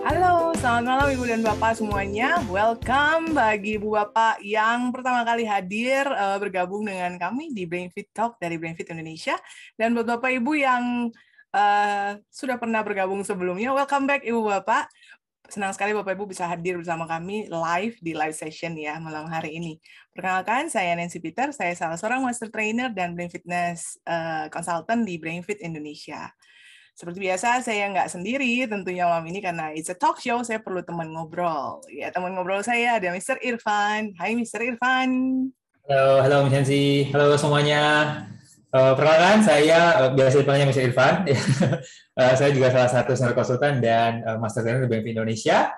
Halo, selamat malam Ibu dan Bapak semuanya. Welcome bagi Ibu Bapak yang pertama kali hadir bergabung dengan kami di Brainfit Talk dari Brainfit Indonesia. Dan buat Bapak Ibu yang sudah pernah bergabung sebelumnya, welcome back Ibu Bapak. Senang sekali Bapak Ibu bisa hadir bersama kami live di live session ya malam hari ini. Perkenalkan, saya Nancy Peter, saya salah seorang Master Trainer dan Brain Fitness Consultant di Brainfit Indonesia. Seperti biasa, saya nggak sendiri tentunya malam ini karena it's a talk show, saya perlu teman ngobrol. Ya, teman ngobrol saya ada Mr. Irfan. Hai Mr. Irfan. Halo Miss Nancy, halo semuanya. Perkenalkan saya biasa dipanggilnya Mr. Irfan. Saya juga salah satu senior konsultan dan master trainer di BNP Indonesia.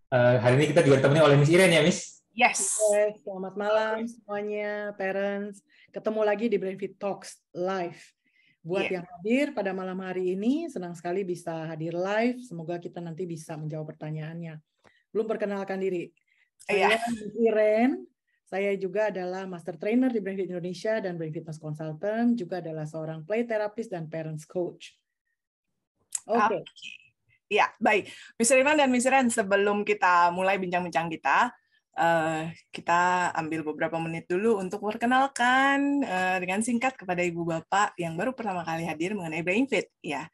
Hari ini kita juga ditemani oleh Miss Iren ya, Miss. Yes. Selamat malam semuanya, parents. Ketemu lagi di Brainfit Talks live. Buat yang hadir pada malam hari ini, senang sekali bisa hadir live. Semoga kita nanti bisa menjawab pertanyaannya. Belum perkenalkan diri. Saya Miss Iren. Saya juga adalah Master Trainer di Brainfit Indonesia dan Brain Fitness Consultant. Juga adalah seorang play therapist dan parents coach. Oke. Ya, baik. Mr. Irfan dan Miss Iren, sebelum kita mulai bincang-bincang kita ambil beberapa menit dulu untuk memperkenalkan dengan singkat kepada Ibu Bapak yang baru pertama kali hadir mengenai Brainfit. Ya,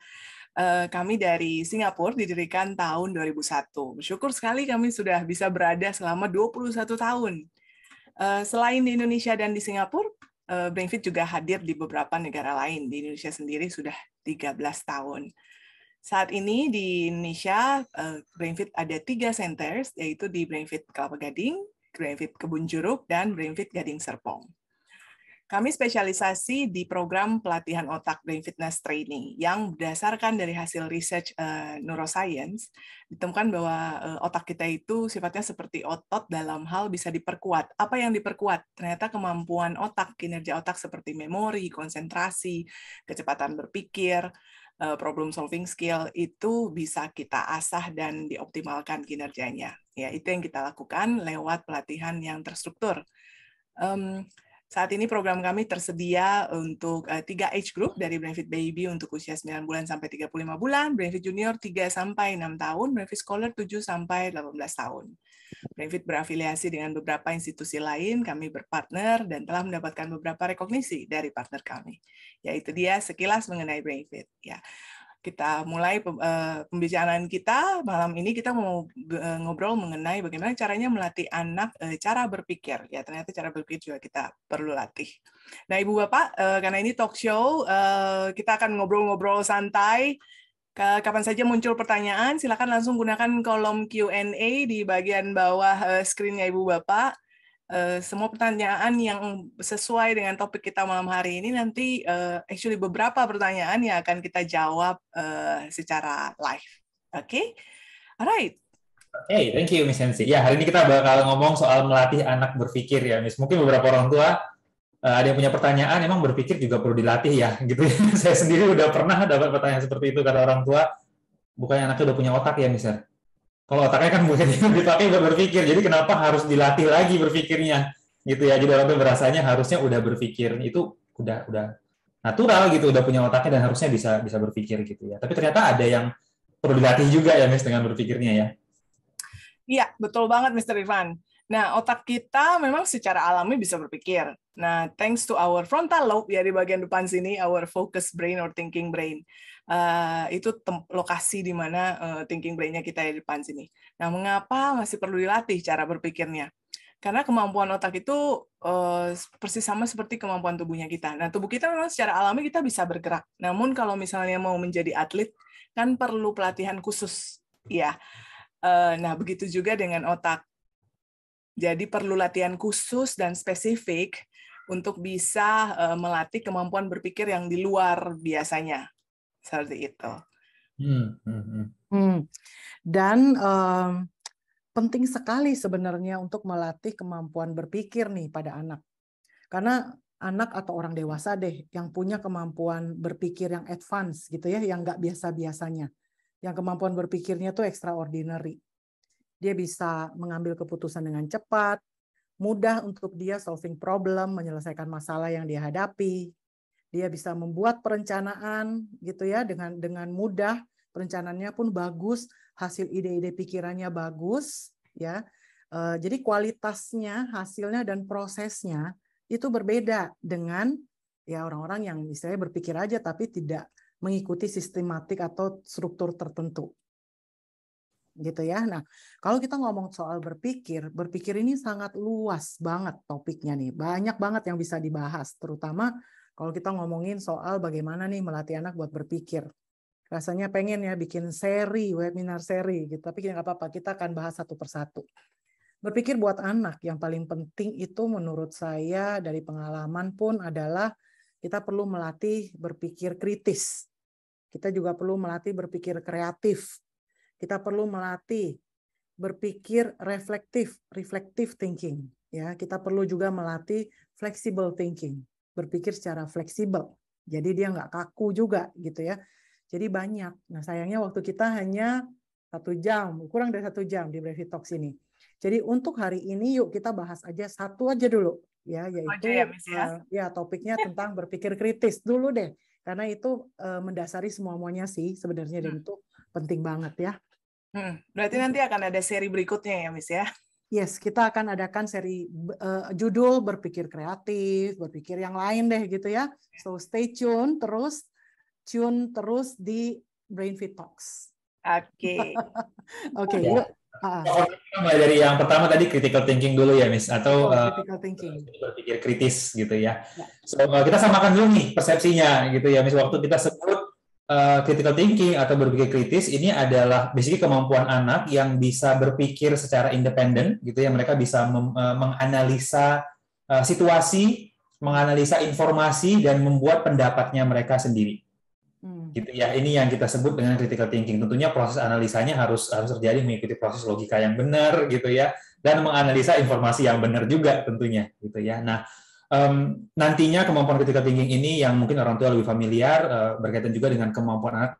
kami dari Singapura didirikan tahun 2001. Bersyukur sekali kami sudah bisa berada selama 21 tahun. Selain di Indonesia dan di Singapura, Brainfit juga hadir di beberapa negara lain. Di Indonesia sendiri sudah 13 tahun. Saat ini di Indonesia, Brainfit ada 3 centers, yaitu di Brainfit Kelapa Gading, Brainfit Kebun Jeruk, dan Brainfit Gading Serpong. Kami spesialisasi di program pelatihan otak Brain Fitness Training yang berdasarkan dari hasil research neuroscience, ditemukan bahwa otak kita itu sifatnya seperti otot dalam hal bisa diperkuat. Apa yang diperkuat? Ternyata kemampuan otak, kinerja otak seperti memori, konsentrasi, kecepatan berpikir, problem solving skill itu bisa kita asah dan dioptimalkan kinerjanya. Ya, itu yang kita lakukan lewat pelatihan yang terstruktur. Saat ini program kami tersedia untuk 3 age group dari Brainfit Baby untuk usia 9 bulan sampai 35 bulan, Brainfit Junior 3 sampai 6 tahun, Brainfit Scholar 7 sampai 18 tahun. Brainfit berafiliasi dengan beberapa institusi lain, kami berpartner dan telah mendapatkan beberapa rekognisi dari partner kami. Yaitu dia sekilas mengenai Brainfit. Ya, kita mulai pembicaraan kita malam ini. Kita mau ngobrol mengenai bagaimana caranya melatih anak cara berpikir. Ya, ternyata cara berpikir juga kita perlu latih. Nah, Ibu Bapak, karena ini talk show, kita akan ngobrol-ngobrol santai. Kapan saja muncul pertanyaan, silakan langsung gunakan kolom Q&A di bagian bawah screen-nya Ibu Bapak. Semua pertanyaan yang sesuai dengan topik kita malam hari ini nanti actually beberapa pertanyaan yang akan kita jawab secara live. Oke? Alright. Hey, thank you Miss Nancy. Ya, hari ini kita bakal ngomong soal melatih anak berpikir ya, Miss. Mungkin beberapa orang tua ada yang punya pertanyaan, emang berpikir juga perlu dilatih ya, gitu. Saya sendiri udah pernah dapat pertanyaan seperti itu kata orang tua, bukannya anaknya udah punya otak ya, Miss? Kalau otaknya kan bukan dipakai buat berpikir, jadi kenapa harus dilatih lagi berpikirnya, gitu ya? Jadi orang tua berasanya harusnya udah berpikir itu udah natural gitu, udah punya otaknya dan harusnya bisa berpikir gitu ya. Tapi ternyata ada yang perlu dilatih juga ya, Miss, dengan berpikirnya ya. Iya, betul banget, Mr. Irfan. Nah, otak kita memang secara alami bisa berpikir. Nah, thanks to our frontal lobe ya di bagian depan sini, our focus brain or thinking brain. Itu lokasi di mana thinking brain-nya kita di depan sini. Nah, mengapa masih perlu dilatih cara berpikirnya? Karena kemampuan otak itu persis sama seperti kemampuan tubuhnya kita. Nah, tubuh kita memang secara alami kita bisa bergerak. Namun kalau misalnya mau menjadi atlet, kan perlu pelatihan khusus. Ya. Nah, begitu juga dengan otak. Jadi perlu latihan khusus dan spesifik untuk bisa melatih kemampuan berpikir yang di luar biasanya. Seperti itu. Dan penting sekali sebenarnya untuk melatih kemampuan berpikir nih pada anak. Karena anak atau orang dewasa deh yang punya kemampuan berpikir yang advance gitu ya, yang nggak biasa-biasanya. Yang kemampuan berpikirnya tuh extraordinary. Dia bisa mengambil keputusan dengan cepat, mudah untuk dia solving problem, menyelesaikan masalah yang dia hadapi. Dia bisa membuat perencanaan gitu ya dengan mudah perencanaannya pun bagus, hasil ide-ide pikirannya bagus, ya. Jadi kualitasnya, hasilnya dan prosesnya itu berbeda dengan ya orang-orang yang misalnya berpikir aja tapi tidak mengikuti sistematik atau struktur tertentu. Gitu ya. Nah, kalau kita ngomong soal berpikir ini sangat luas banget topiknya nih. Banyak banget yang bisa dibahas, terutama kalau kita ngomongin soal bagaimana nih melatih anak buat berpikir. Rasanya pengen ya bikin webinar seri gitu, tapi nggak apa-apa, kita akan bahas satu persatu. Berpikir buat anak yang paling penting itu menurut saya dari pengalaman pun adalah kita perlu melatih berpikir kritis. Kita juga perlu melatih berpikir kreatif. Kita perlu melatih berpikir reflective thinking. Ya, kita perlu juga melatih flexible thinking, berpikir secara fleksibel. Jadi dia nggak kaku juga gitu ya. Jadi banyak. Nah sayangnya waktu kita hanya 1 jam, kurang dari 1 jam di Brainfit Talks ini. Jadi untuk hari ini yuk kita bahas aja satu aja dulu, ya, yaitu ya topiknya tentang berpikir kritis dulu deh, karena itu mendasari semuanya sih sebenarnya dan itu penting banget ya. Berarti nanti akan ada seri berikutnya ya, Miss ya? Yes, kita akan adakan seri judul berpikir kreatif, berpikir yang lain deh gitu ya. So stay tune terus di Brainfit Talks. Oke. Oke, Ya. yuk. Kita mulai dari yang pertama tadi critical thinking dulu ya, Miss, atau critical thinking. Berpikir kritis gitu ya. So, kita samakan dulu nih persepsinya gitu ya, Miss. Waktu kita sebut critical thinking atau berpikir kritis, ini adalah basically kemampuan anak yang bisa berpikir secara independen gitu ya. Mereka bisa menganalisa situasi, menganalisa informasi dan membuat pendapatnya mereka sendiri. Gitu ya. Ini yang kita sebut dengan critical thinking. Tentunya proses analisanya harus terjadi mengikuti proses logika yang benar gitu ya, dan menganalisa informasi yang benar juga tentunya gitu ya. Nah, nantinya kemampuan critical thinking ini yang mungkin orang tua lebih familiar berkaitan juga dengan kemampuan anak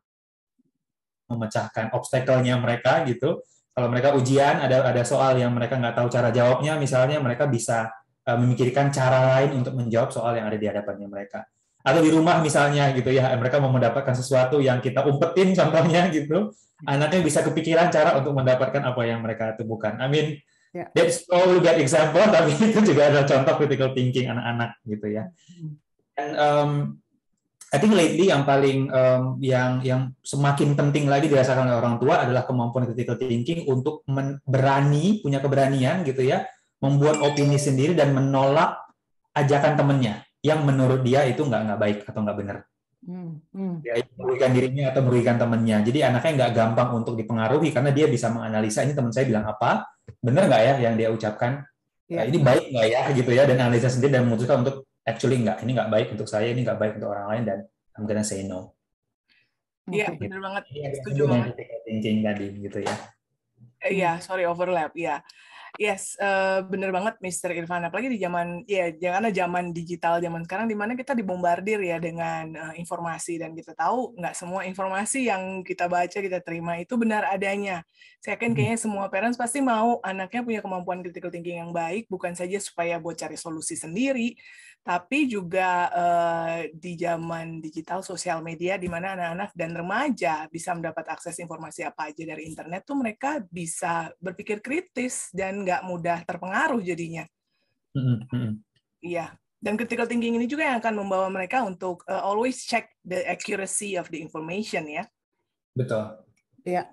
memecahkan obstacle-nya mereka gitu. Kalau mereka ujian ada soal yang mereka nggak tahu cara jawabnya, misalnya mereka bisa memikirkan cara lain untuk menjawab soal yang ada di hadapannya mereka. Atau di rumah misalnya gitu ya, mereka mau mendapatkan sesuatu yang kita umpetin contohnya gitu, anaknya bisa kepikiran cara untuk mendapatkan apa yang mereka temukan. I mean, that's probably bad example, tapi itu juga ada contoh critical thinking anak-anak gitu ya. Dan I think lately yang paling yang semakin penting lagi dirasakan oleh orang tua adalah kemampuan critical thinking untuk punya keberanian gitu ya, membuat opini sendiri dan menolak ajakan temannya yang menurut dia itu nggak baik atau nggak benar. Ya, merugikan dirinya atau merugikan temannya. Jadi anaknya nggak gampang untuk dipengaruhi karena dia bisa menganalisa ini teman saya bilang apa, benar nggak ya yang dia ucapkan, ini baik nggak ya gitu ya, dan analisa sendiri dan memutuskan untuk actually nggak, ini nggak baik untuk saya, ini nggak baik untuk orang lain dan I'm gonna say no. Iya, benar banget. Setuju banget. Thinking tadi gitu ya. Iya, sorry overlap ya. Yes, bener banget Mr. Irfan. Apalagi di zaman digital zaman sekarang, di mana kita dibombardir ya dengan informasi, dan kita tahu nggak semua informasi yang kita baca, kita terima itu benar adanya. Saya yakin kayaknya semua parents pasti mau anaknya punya kemampuan critical thinking yang baik, bukan saja supaya buat cari solusi sendiri, tapi juga di zaman digital, sosial media, di mana anak-anak dan remaja bisa mendapat akses informasi apa aja dari internet, tuh mereka bisa berpikir kritis dan nggak mudah terpengaruh jadinya. Iya. Dan critical thinking ini juga yang akan membawa mereka untuk always check the accuracy of the information ya. Betul. Iya.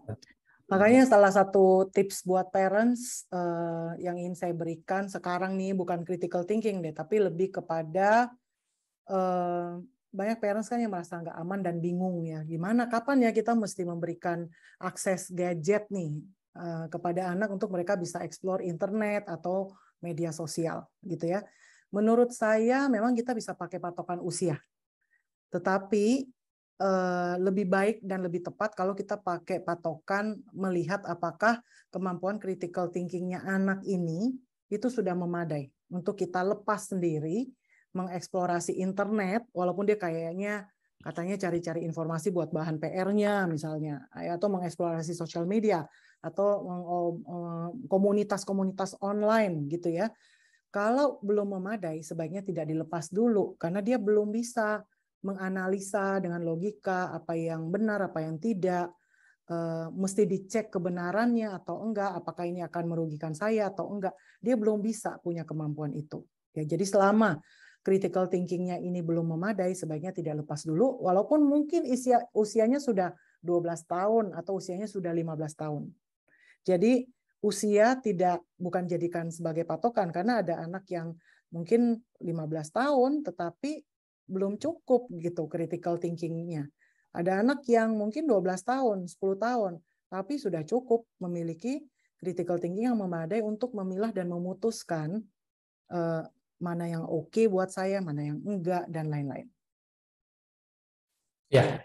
Makanya salah satu tips buat parents yang ingin saya berikan sekarang nih bukan critical thinking deh, tapi lebih kepada banyak parents kan yang merasa nggak aman dan bingung ya. Gimana, kapan ya kita mesti memberikan akses gadget nih kepada anak untuk mereka bisa explore internet atau media sosial gitu ya. Menurut saya memang kita bisa pakai patokan usia. Tetapi lebih baik dan lebih tepat kalau kita pakai patokan melihat apakah kemampuan critical thinking-nya anak ini itu sudah memadai untuk kita lepas sendiri mengeksplorasi internet, walaupun dia kayaknya katanya cari-cari informasi buat bahan PR-nya misalnya, atau mengeksplorasi sosial media atau komunitas-komunitas online gitu ya. Kalau belum memadai sebaiknya tidak dilepas dulu karena dia belum bisa menganalisa dengan logika apa yang benar, apa yang tidak, mesti dicek kebenarannya atau enggak, apakah ini akan merugikan saya atau enggak, dia belum bisa punya kemampuan itu. Ya, jadi selama critical thinking-nya ini belum memadai, sebaiknya tidak lepas dulu, walaupun mungkin usianya sudah 12 tahun atau usianya sudah 15 tahun. Jadi usia bukan jadikan sebagai patokan, karena ada anak yang mungkin 15 tahun tetapi belum cukup gitu critical thinking-nya. Ada anak yang mungkin 12 tahun, 10 tahun, tapi sudah cukup memiliki critical thinking yang memadai untuk memilah dan memutuskan mana yang oke buat saya, mana yang enggak, dan lain-lain. Ya,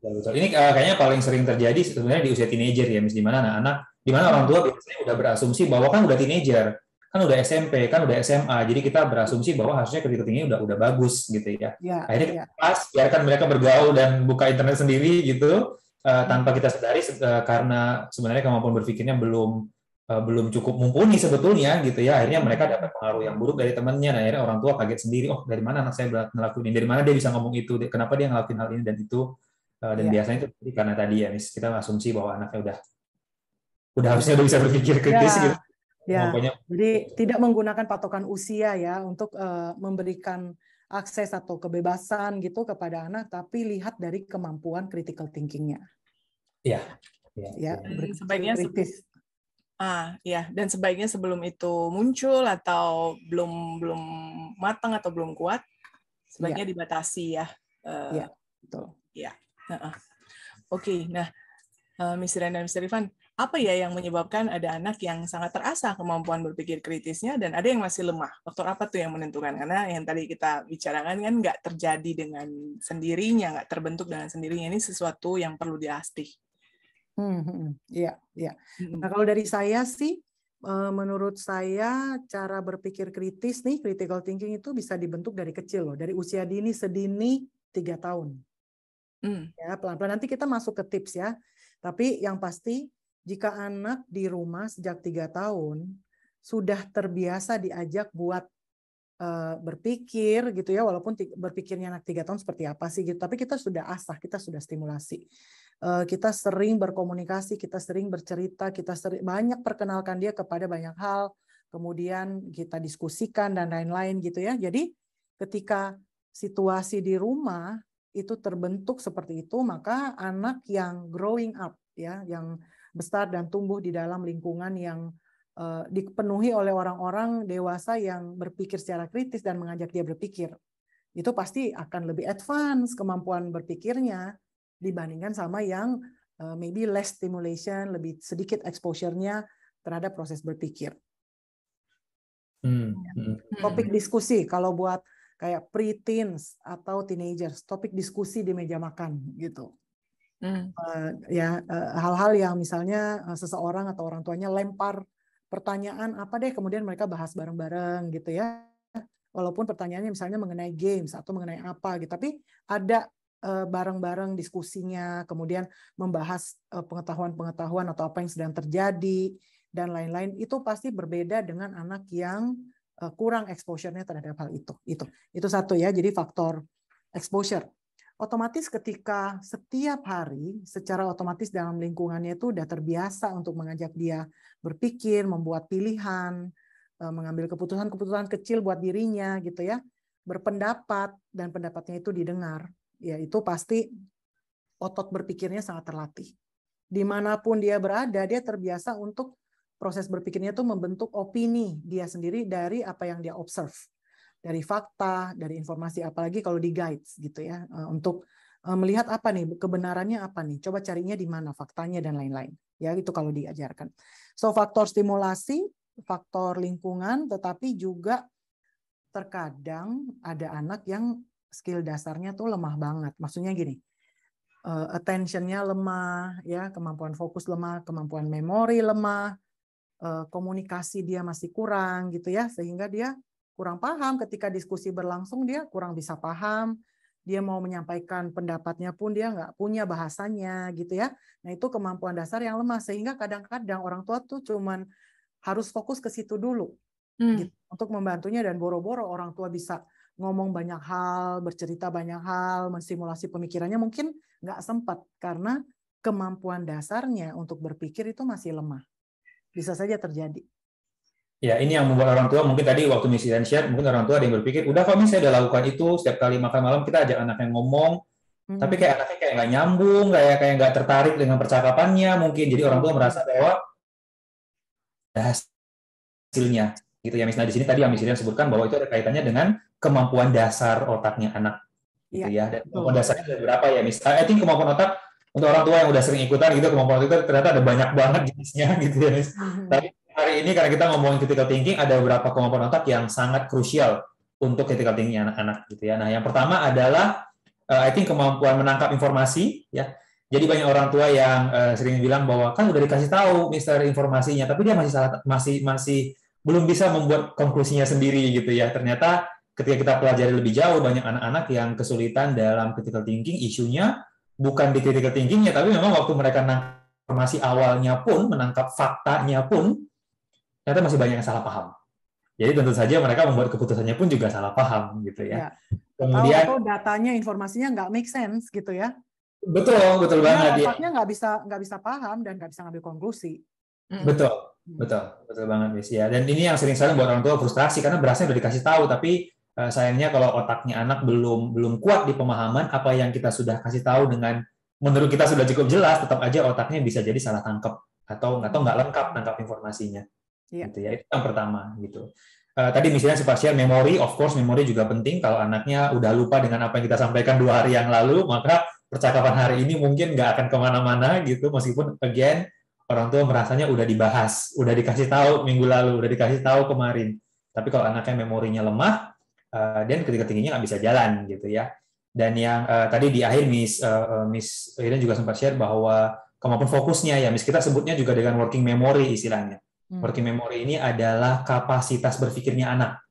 betul. Ini kayaknya paling sering terjadi sebenarnya di usia teenager ya, di mana anak-anak, di mana orang tua biasanya udah berasumsi bahwa kan udah teenager, kan udah SMP, kan udah SMA, jadi kita berasumsi bahwa harusnya critical thinking udah bagus gitu ya. Akhirnya kita pas, biarkan mereka bergaul dan buka internet sendiri gitu, tanpa kita sadari karena sebenarnya kemampuan berpikirnya belum cukup mumpuni sebetulnya gitu ya. Akhirnya mereka dapat pengaruh yang buruk dari temannya. Nah, akhirnya orang tua kaget sendiri, oh dari mana anak saya ngelakuin ini, dari mana dia bisa ngomong itu, kenapa dia ngelakuin hal ini dan itu. Dan biasanya itu karena tadi ya, kita asumsi bahwa anaknya udah harusnya udah bisa berpikir kritis gitu. Ya, jadi tidak menggunakan patokan usia ya untuk memberikan akses atau kebebasan gitu kepada anak, tapi lihat dari kemampuan critical thinking-nya. Iya. Ya, sebaiknya kritis. Ya, dan sebaiknya sebelum itu muncul atau belum matang atau belum kuat, sebaiknya dibatasi ya. Iya, betul. Ya. Oke, nah Miss Ren dan Mr. Irfan, apa ya yang menyebabkan ada anak yang sangat terasah kemampuan berpikir kritisnya dan ada yang masih lemah? Faktor apa tuh yang menentukan? Karena yang tadi kita bicarakan kan nggak terjadi dengan sendirinya, nggak terbentuk dengan sendirinya. Ini sesuatu yang perlu dilatih. Iya. Nah, kalau dari saya sih, menurut saya cara berpikir kritis nih, critical thinking itu bisa dibentuk dari kecil loh, dari usia sedini 3 tahun. Ya, pelan-pelan nanti kita masuk ke tips ya. Tapi yang pasti jika anak di rumah sejak 3 tahun sudah terbiasa diajak buat berpikir gitu ya, walaupun berpikirnya anak 3 tahun seperti apa sih gitu, tapi kita sudah asah, kita sudah stimulasi. Kita sering berkomunikasi, kita sering bercerita, kita banyak perkenalkan dia kepada banyak hal, kemudian kita diskusikan dan lain-lain gitu ya. Jadi ketika situasi di rumah itu terbentuk seperti itu, maka anak yang growing up ya, yang besar dan tumbuh di dalam lingkungan yang dipenuhi oleh orang-orang dewasa yang berpikir secara kritis dan mengajak dia berpikir, itu pasti akan lebih advance kemampuan berpikirnya dibandingkan sama yang maybe less stimulation, lebih sedikit exposure-nya terhadap proses berpikir. Topik diskusi kalau buat kayak pre-teens atau teenagers, topik diskusi di meja makan gitu. Hal-hal yang misalnya seseorang atau orang tuanya lempar pertanyaan apa deh, kemudian mereka bahas bareng-bareng gitu ya. Walaupun pertanyaannya misalnya mengenai games atau mengenai apa gitu, tapi ada bareng-bareng diskusinya, kemudian membahas pengetahuan-pengetahuan atau apa yang sedang terjadi dan lain-lain. Itu pasti berbeda dengan anak yang kurang exposure-nya terhadap hal itu. Itu satu ya, jadi faktor exposure. Otomatis ketika setiap hari secara otomatis dalam lingkungannya itu udah terbiasa untuk mengajak dia berpikir, membuat pilihan, mengambil keputusan-keputusan kecil buat dirinya gitu ya, berpendapat dan pendapatnya itu didengar, ya itu pasti otot berpikirnya sangat terlatih. Dimanapun dia berada, dia terbiasa untuk proses berpikirnya itu membentuk opini dia sendiri dari apa yang dia observe, dari fakta, dari informasi, apalagi kalau di guides gitu ya, untuk melihat apa nih kebenarannya, apa nih, coba carinya di mana faktanya dan lain-lain ya, itu kalau diajarkan. So faktor stimulasi, faktor lingkungan, tetapi juga terkadang ada anak yang skill dasarnya tuh lemah banget, maksudnya gini, attention-nya lemah ya, kemampuan fokus lemah, kemampuan memori lemah, komunikasi dia masih kurang gitu ya, sehingga dia kurang paham ketika diskusi berlangsung, dia kurang bisa paham, dia mau menyampaikan pendapatnya pun dia nggak punya bahasanya gitu ya. Nah itu kemampuan dasar yang lemah, sehingga kadang-kadang orang tua tuh cuman harus fokus ke situ dulu gitu, untuk membantunya, dan boro-boro orang tua bisa ngomong banyak hal, bercerita banyak hal, menstimulasi pemikirannya, mungkin nggak sempat karena kemampuan dasarnya untuk berpikir itu masih lemah. Bisa saja terjadi. Ya, ini yang membuat orang tua, mungkin tadi waktu Miss Iren share, mungkin orang tua ada yang berpikir, udah kok Miss, saya udah lakukan itu, setiap kali makan malam kita ajak anaknya ngomong, tapi kayak anaknya kayak nggak nyambung, kayak nggak tertarik dengan percakapannya, mungkin. Jadi orang tua merasa bahwa hasilnya, gitu ya. Misalnya di sini tadi yang Miss Iren sebutkan bahwa itu ada kaitannya dengan kemampuan dasar otaknya anak, gitu ya. Dan kemampuan dasarnya ada berapa ya, Miss? I think kemampuan otak untuk orang tua yang udah sering ikutan gitu, kemampuan otak itu ternyata ada banyak banget jenisnya, gitu ya, Miss. Tapi hari ini karena kita ngomongin critical thinking, ada beberapa kemampuan otak yang sangat krusial untuk critical thinking anak-anak, gitu ya. Nah, yang pertama adalah I think kemampuan menangkap informasi, ya. Jadi banyak orang tua yang sering bilang bahwa kan udah dikasih tahu Mister informasinya, tapi dia masih belum bisa membuat konklusinya sendiri, gitu ya. Ternyata ketika kita pelajari lebih jauh, banyak anak-anak yang kesulitan dalam critical thinking, isunya bukan di critical thinkingnya, tapi memang waktu mereka menangkap informasi awalnya pun, menangkap faktanya pun, ternyata masih banyak yang salah paham. Jadi tentu saja mereka membuat keputusannya pun juga salah paham, gitu ya. Kemudian atau datanya, informasinya nggak make sense, gitu ya. Betul banget. Otaknya nggak bisa paham dan nggak bisa ngambil konklusi. Betul banget, Miss ya. Dan ini yang sering buat orang tua frustrasi karena berasnya udah dikasih tahu, tapi sayangnya kalau otaknya anak belum kuat di pemahaman apa yang kita sudah kasih tahu dengan menurut kita sudah cukup jelas, tetap aja otaknya bisa jadi salah tangkap atau nggak lengkap tangkap informasinya. Gitu ya, itu yang pertama gitu. Tadi misalnya sempat share memori, of course memori juga penting. Kalau anaknya udah lupa dengan apa yang kita sampaikan 2 hari yang lalu, maka percakapan hari ini mungkin nggak akan kemana-mana gitu, meskipun again orang tua merasanya udah dibahas, udah dikasih tahu minggu lalu, udah dikasih tahu kemarin. Tapi kalau anaknya memorinya lemah, dan ketika tingginya nggak bisa jalan gitu ya. Dan yang tadi di akhir Miss Iren juga sempat share bahwa kemampuan fokusnya ya, Miss kita sebutnya juga dengan working memory istilahnya. Working memory ini adalah kapasitas berpikirnya anak,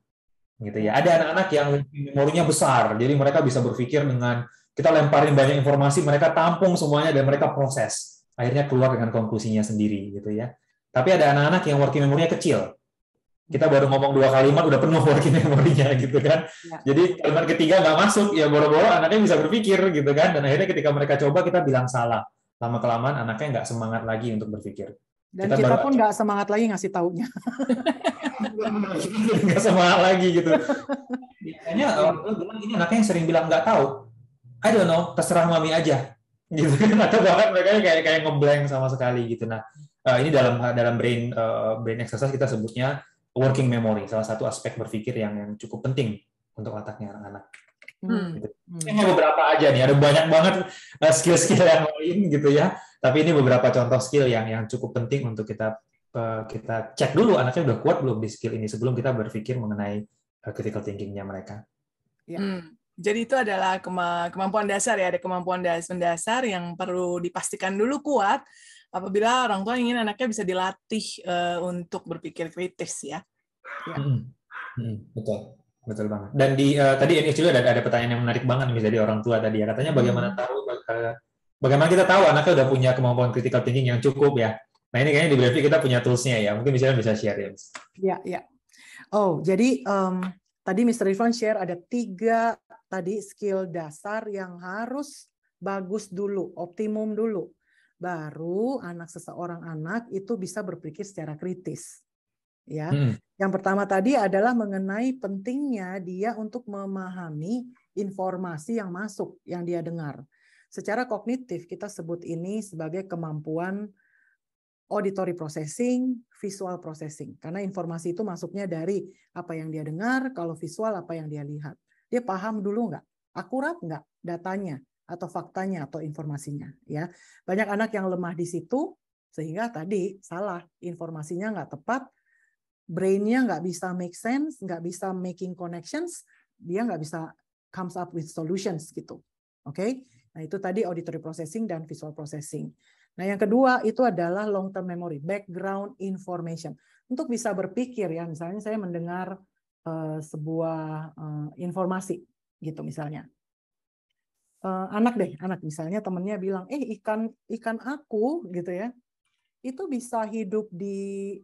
gitu ya. Ada anak-anak yang memorinya besar, jadi mereka bisa berpikir dengan kita lemparin banyak informasi, mereka tampung semuanya dan mereka proses, akhirnya keluar dengan konklusinya sendiri, gitu ya. Tapi ada anak-anak yang working memory-nya kecil. Kita baru ngomong 2 kalimat udah penuh working memory-nya, gitu kan. Jadi kalimat ketiga nggak masuk, ya boro-boro anaknya bisa berpikir, gitu kan. Dan akhirnya ketika mereka coba kita bilang salah. Lama-kelamaan anaknya nggak semangat lagi untuk berpikir. Dan kita pun nggak semangat lagi ngasih taunya. Nggak semangat lagi gitu. Biasanya orang tua bilang ini anaknya yang sering bilang nggak tahu. I don't know, terserah mami aja. Gitu kan. Atau bahkan mereka kayak ngeblank sama sekali gitu. Nah, ini dalam brain exercise kita sebutnya working memory, salah satu aspek berpikir yang cukup penting untuk otaknya anak-anak. Gitu. Ini beberapa aja nih, ada banyak banget skill-skill yang lain gitu ya. Tapi ini beberapa contoh skill yang cukup penting untuk kita cek dulu anaknya udah kuat belum di skill ini sebelum kita berpikir mengenai critical thinking-nya mereka. Jadi itu adalah kemampuan dasar ya, ada kemampuan dasar yang perlu dipastikan dulu kuat apabila orang tua ingin anaknya bisa dilatih untuk berpikir kritis ya. Betul banget. Dan tadi ini juga ada pertanyaan yang menarik banget nih dari orang tua tadi ya, katanya bagaimana kita tahu anaknya udah punya kemampuan critical thinking yang cukup ya. Nah ini kayaknya di Brevity kita punya tools-nya ya, mungkin misalnya bisa share ya. Ya. Oh jadi tadi Mr. Irfan share ada 3 tadi skill dasar yang harus bagus dulu, optimum dulu. Baru seseorang anak itu bisa berpikir secara kritis. Ya. Yang pertama tadi adalah mengenai pentingnya dia untuk memahami informasi yang masuk, yang dia dengar. Secara kognitif kita sebut ini sebagai kemampuan auditory processing, visual processing. Karena informasi itu masuknya dari apa yang dia dengar, kalau visual apa yang dia lihat. Dia paham dulu nggak? Akurat nggak datanya atau faktanya atau informasinya. Ya, banyak anak yang lemah di situ sehingga tadi salah, informasinya nggak tepat, brain-nya nggak bisa make sense, nggak bisa making connections, dia nggak bisa comes up with solutions gitu. Oke? Nah itu tadi auditory processing dan visual processing. Nah yang kedua itu adalah long term memory, background information. Untuk bisa berpikir ya, misalnya saya mendengar sebuah informasi gitu misalnya. Anak misalnya temennya bilang, ikan aku gitu ya, itu bisa hidup di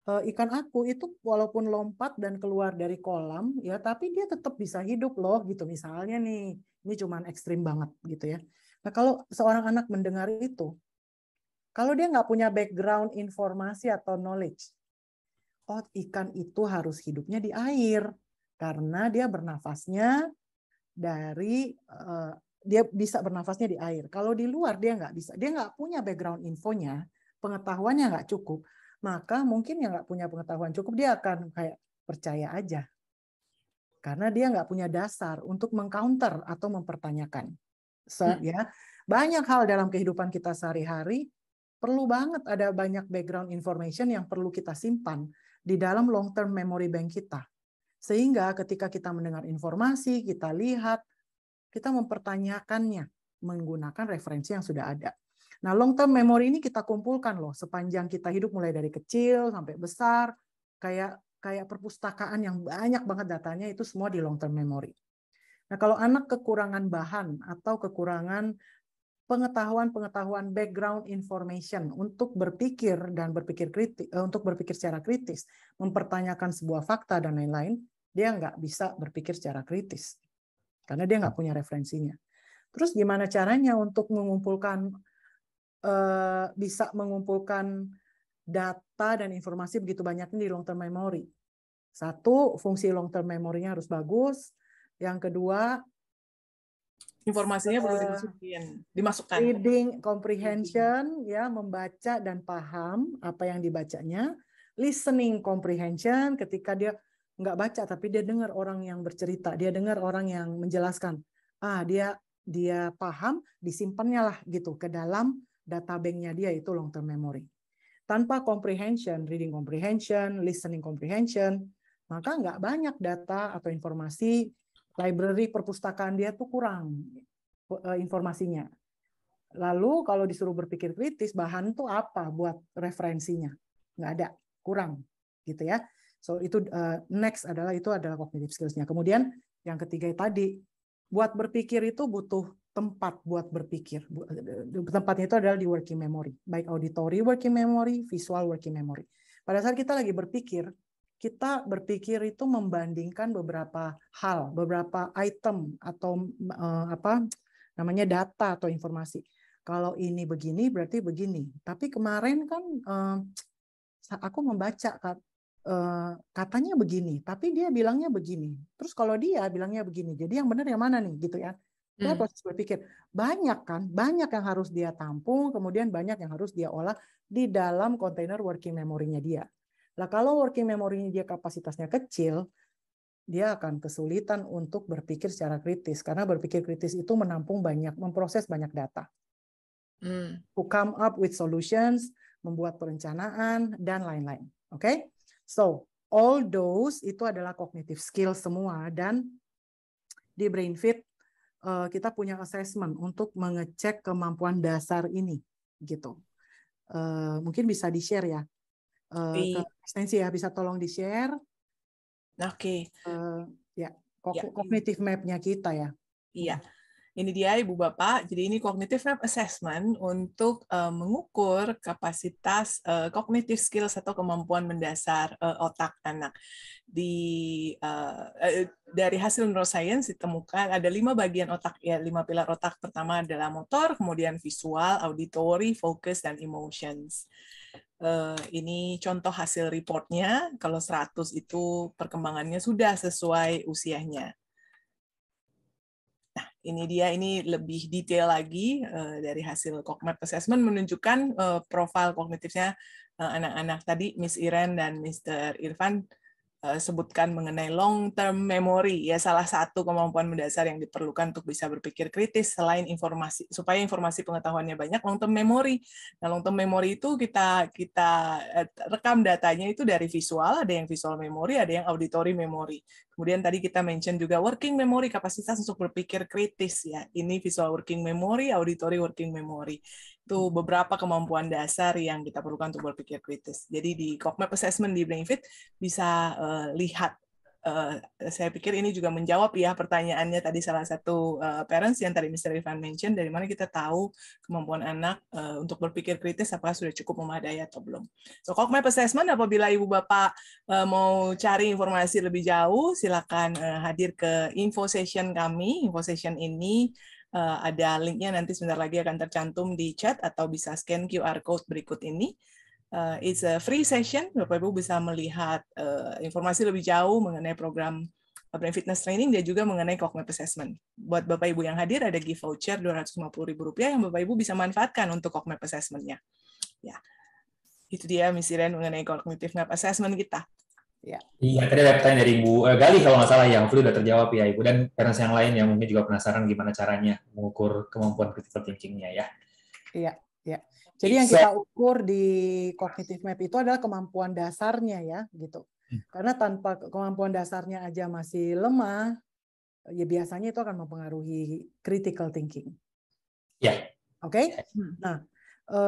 ikan aku itu walaupun lompat dan keluar dari kolam ya, tapi dia tetap bisa hidup loh gitu misalnya nih. Ini cuman ekstrim banget gitu ya. Nah kalau seorang anak mendengar itu, Kalau dia nggak punya background informasi atau knowledge, oh ikan itu harus hidupnya di air karena dia bernafasnya dari dia bisa bernafasnya di air. Kalau di luar dia nggak bisa, dia nggak punya background infonya, pengetahuannya nggak cukup, maka mungkin yang nggak punya pengetahuan cukup dia akan kayak percaya aja karena dia nggak punya dasar untuk mengcounter atau mempertanyakan. Ya, banyak hal dalam kehidupan kita sehari-hari perlu banget ada banyak background information yang perlu kita simpan di dalam long term memory bank kita. Sehingga ketika kita mendengar informasi, kita lihat, kita mempertanyakannya menggunakan referensi yang sudah ada. Nah, long term memory ini kita kumpulkan loh sepanjang kita hidup mulai dari kecil sampai besar, kayak perpustakaan yang banyak banget datanya itu semua di long term memory. Nah, kalau anak kekurangan bahan atau kekurangan pengetahuan background information untuk berpikir dan berpikir kritis, untuk berpikir secara kritis, mempertanyakan sebuah fakta dan lain-lain, dia nggak bisa berpikir secara kritis karena dia nggak punya referensinya. Terus gimana caranya untuk mengumpulkan bisa mengumpulkan data dan informasi begitu banyaknya di long term memory? Satu, fungsi long term memory-nya harus bagus. Yang kedua, informasinya perlu dimasukkan. Reading comprehension, ya, membaca dan paham apa yang dibacanya. Listening comprehension, ketika dia nggak baca tapi dia dengar orang yang bercerita, dia dengar orang yang menjelaskan. Dia paham, disimpannya lah gitu ke dalam data bank-nya dia, itu long term memory. Tanpa comprehension, reading comprehension, listening comprehension, maka nggak banyak data atau informasi. Library perpustakaan dia tuh kurang informasinya. Lalu kalau disuruh berpikir kritis, bahan tuh apa buat referensinya? Nggak ada, kurang gitu ya. So itu next adalah cognitive skills-nya. Kemudian yang ketiga tadi, buat berpikir itu butuh tempat buat berpikir. Tempatnya itu adalah di working memory, baik auditory working memory, visual working memory. Pada saat kita lagi berpikir, kita berpikir itu membandingkan beberapa hal, beberapa item atau namanya data atau informasi. Kalau ini begini berarti begini. Tapi kemarin kan aku membaca katanya begini, tapi dia bilangnya begini. Terus kalau dia bilangnya begini, jadi yang benar yang mana nih gitu ya? Kita proses berpikir. Banyak yang harus dia tampung, kemudian banyak yang harus dia olah di dalam kontainer working memory-nya dia. Nah, kalau working memory-nya dia kapasitasnya kecil, dia akan kesulitan untuk berpikir secara kritis. Karena berpikir kritis itu memproses banyak data. To come up with solutions, membuat perencanaan, dan lain-lain. Oke? So, all those itu adalah cognitive skill semua. Dan di BrainFit, kita punya assessment untuk mengecek kemampuan dasar ini. Gitu. Mungkin bisa di-share ya. Ke ekstensi ya, bisa tolong di-share. Oke. Cognitive map-nya kita ya. Iya. Ini dia Ibu Bapak. Jadi ini cognitive map assessment untuk mengukur kapasitas cognitive skills atau kemampuan mendasar otak anak. Dari hasil neuroscience ditemukan ada 5 bagian otak ya, 5 pilar otak. Pertama adalah motor, kemudian visual, auditory, focus, dan emotions. Ini contoh hasil reportnya. Kalau 100 itu perkembangannya sudah sesuai usianya. Nah, ini lebih detail lagi dari hasil CogMap Assessment menunjukkan profil kognitifnya anak-anak tadi, Miss Iren dan Mr. Irfan sebutkan mengenai long term memory, ya salah satu kemampuan mendasar yang diperlukan untuk bisa berpikir kritis selain informasi, supaya informasi pengetahuannya banyak, long term memory. Nah, long term memory itu kita rekam datanya itu dari visual, ada yang visual memory, ada yang auditory memory. Kemudian tadi kita mention juga working memory, kapasitas untuk berpikir kritis ya. Ini visual working memory, auditory working memory. Itu beberapa kemampuan dasar yang kita perlukan untuk berpikir kritis. Jadi di CogMap Assessment di BrainFit bisa lihat. Saya pikir ini juga menjawab ya pertanyaannya tadi salah satu parents yang tadi Mr. Irfan mention, dari mana kita tahu kemampuan anak untuk berpikir kritis apakah sudah cukup memadai atau belum. So, CogMap Assessment, apabila Ibu Bapak mau cari informasi lebih jauh, silakan hadir ke info session kami. Info session ini Ada linknya nanti sebentar lagi akan tercantum di chat atau bisa scan QR code berikut ini. It's a free session, Bapak Ibu bisa melihat informasi lebih jauh mengenai program Brain Fitness Training dan juga mengenai Cognitive Assessment. Buat Bapak Ibu yang hadir ada gift voucher Rp250.000 yang Bapak Ibu bisa manfaatkan untuk Cognitive Assessment-nya. Ya, itu dia Miss Iren mengenai Cognitive Assessment kita. Ya. Iya, tadi ada pertanyaan dari Ibu Gali kalau nggak salah ya, hopefully udah terjawab ya Ibu, dan parents yang lain yang mungkin juga penasaran gimana caranya mengukur kemampuan critical thinking-nya ya. Iya, iya. Jadi yang kita ukur di cognitive map itu adalah kemampuan dasarnya ya, gitu. Karena tanpa kemampuan dasarnya aja masih lemah, ya biasanya itu akan mempengaruhi critical thinking. Ya. Oke? Nah,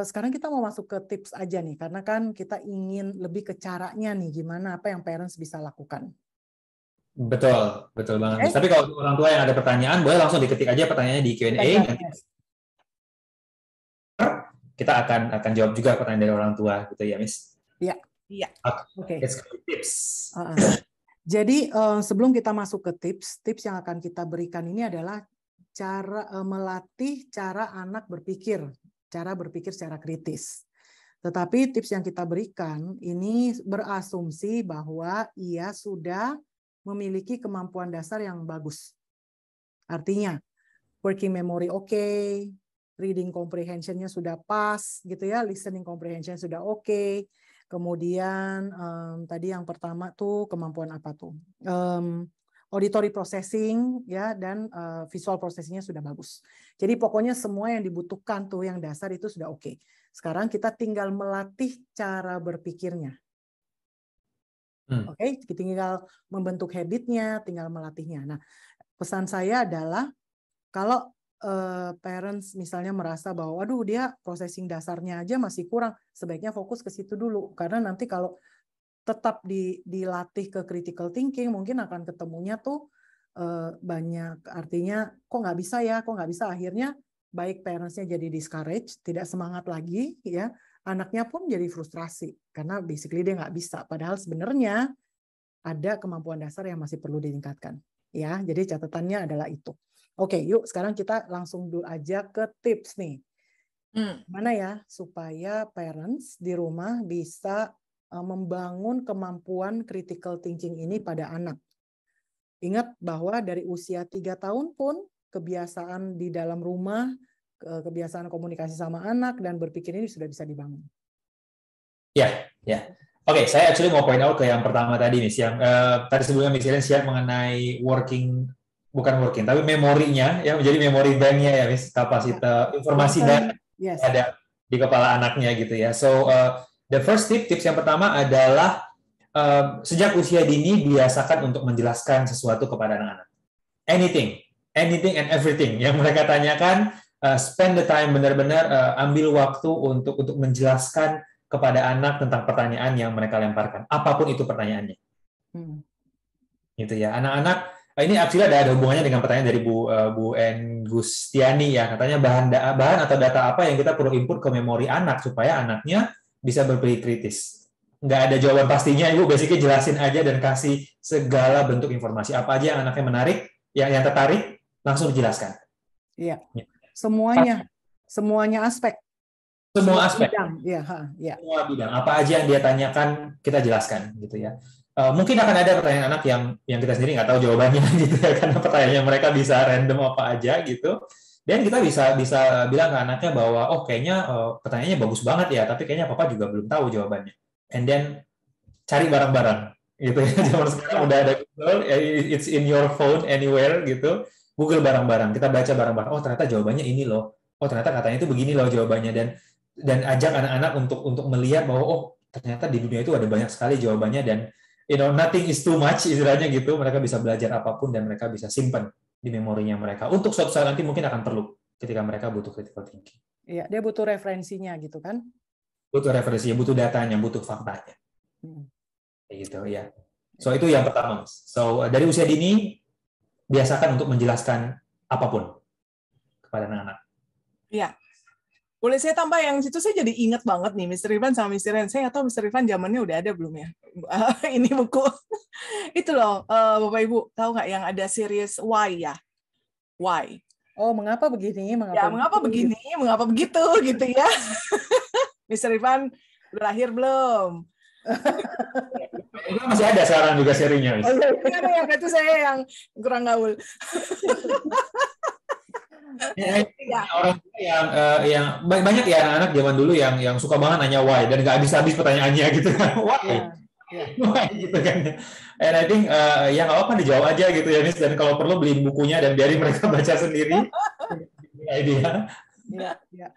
sekarang kita mau masuk ke tips aja nih, karena kan kita ingin lebih ke caranya nih, gimana apa yang parents bisa lakukan. Betul, betul banget. Tapi kalau orang tua yang ada pertanyaan, boleh langsung diketik aja pertanyaannya di Q&A. Nanti kita akan jawab juga pertanyaan dari orang tua, gitu ya, Miss? Iya. Iya. Oke. Let's go to tips. Jadi sebelum kita masuk ke tips yang akan kita berikan ini adalah cara melatih cara anak berpikir secara kritis. Tetapi tips yang kita berikan ini berasumsi bahwa ia sudah memiliki kemampuan dasar yang bagus. Artinya working memory oke, reading comprehension-nya sudah pas gitu ya, listening comprehension sudah oke. Kemudian tadi yang pertama tuh kemampuan apa tuh? Auditory processing ya, dan visual processing-nya sudah bagus. Jadi pokoknya semua yang dibutuhkan tuh yang dasar itu sudah oke. Sekarang kita tinggal melatih cara berpikirnya. Oke, tinggal membentuk habitnya, tinggal melatihnya. Nah, pesan saya adalah kalau parents misalnya merasa bahwa waduh dia processing dasarnya aja masih kurang, sebaiknya fokus ke situ dulu, karena nanti kalau tetap dilatih ke critical thinking mungkin akan ketemunya tuh banyak, artinya kok nggak bisa, akhirnya baik parentsnya jadi discourage, tidak semangat lagi ya, anaknya pun jadi frustrasi karena basically dia nggak bisa, padahal sebenarnya ada kemampuan dasar yang masih perlu ditingkatkan ya. Jadi catatannya adalah itu. Oke, yuk sekarang kita langsung dulu aja ke tips nih. Mana ya supaya parents di rumah bisa membangun kemampuan critical thinking ini pada anak. Ingat bahwa dari usia 3 tahun pun kebiasaan di dalam rumah, kebiasaan komunikasi sama anak dan berpikir ini sudah bisa dibangun. Ya. Oke, saya actually mau point out ke yang pertama tadi, Miss, yang tadi sebelumnya Miss Iren share mengenai tapi memorinya, ya, menjadi memory bank-nya ya, Miss, kapasitas informasi dan ada di kepala anaknya gitu ya. So, the first tips yang pertama adalah sejak usia dini biasakan untuk menjelaskan sesuatu kepada anak-anak. Anything and everything yang mereka tanyakan, spend the time benar-benar ambil waktu untuk menjelaskan kepada anak tentang pertanyaan yang mereka lemparkan, apapun itu pertanyaannya. Gitu ya, anak-anak. Ini actually ada hubungannya dengan pertanyaan dari Bu N. Gustiani ya, katanya bahan atau data apa yang kita perlu input ke memori anak supaya anaknya bisa berpikir kritis. Nggak ada jawaban pastinya, Ibu. Basically jelasin aja dan kasih segala bentuk informasi apa aja yang anaknya menarik, yang tertarik langsung dijelaskan. Iya. Semuanya aspek. Semua aspek. Ya. Semua bidang. Apa aja yang dia tanyakan kita jelaskan gitu ya. Mungkin akan ada pertanyaan anak yang kita sendiri nggak tahu jawabannya gitu ya, karena pertanyaannya mereka bisa random apa aja gitu. Dan kita bisa bilang ke anaknya bahwa kayaknya pertanyaannya bagus banget ya, tapi kayaknya papa juga belum tahu jawabannya. And then cari bareng-bareng gitu ya. Zaman sekarang udah ada Google, it's in your phone anywhere gitu. Google bareng-bareng, kita baca bareng-bareng. Oh ternyata jawabannya ini loh. Oh ternyata katanya itu begini loh jawabannya, dan ajak anak-anak untuk melihat bahwa ternyata di dunia itu ada banyak sekali jawabannya, dan nothing is too much istilahnya gitu. Mereka bisa belajar apapun dan mereka bisa simpan di memorinya mereka untuk suatu saat nanti mungkin akan perlu ketika mereka butuh critical thinking. Iya, dia butuh referensinya gitu kan? Butuh referensinya, butuh datanya, butuh faktanya. Gitu ya. So itu yang pertama. So dari usia dini biasakan untuk menjelaskan apapun kepada anak-anak. Iya. Boleh saya tambah yang situ, saya jadi ingat banget nih Mr. Irfan sama Mr. Ren. Saya nggak tahu Mr. Irfan zamannya udah ada belum ya? Ini buku. Itu loh, Bapak Ibu, tahu nggak yang ada series Why ya? Why. Oh, mengapa begini? Ya, mengapa begini? Mengapa begitu gitu ya. Mr. Ivan berakhir belum? Itu masih ada sekarang juga serinya, Miss. Oh, iya, ada yang itu saya yang kurang gaul. Ya, orang tua yang banyak ya anak-anak zaman dulu yang suka banget nanya why dan nggak habis-habis pertanyaannya gitu kan. Why? Why gitu kan. And I think ya nggak apa-apa dijawab aja gitu ya, Miss. Dan kalau perlu beli bukunya dan biarin mereka baca sendiri. Idea. Ya,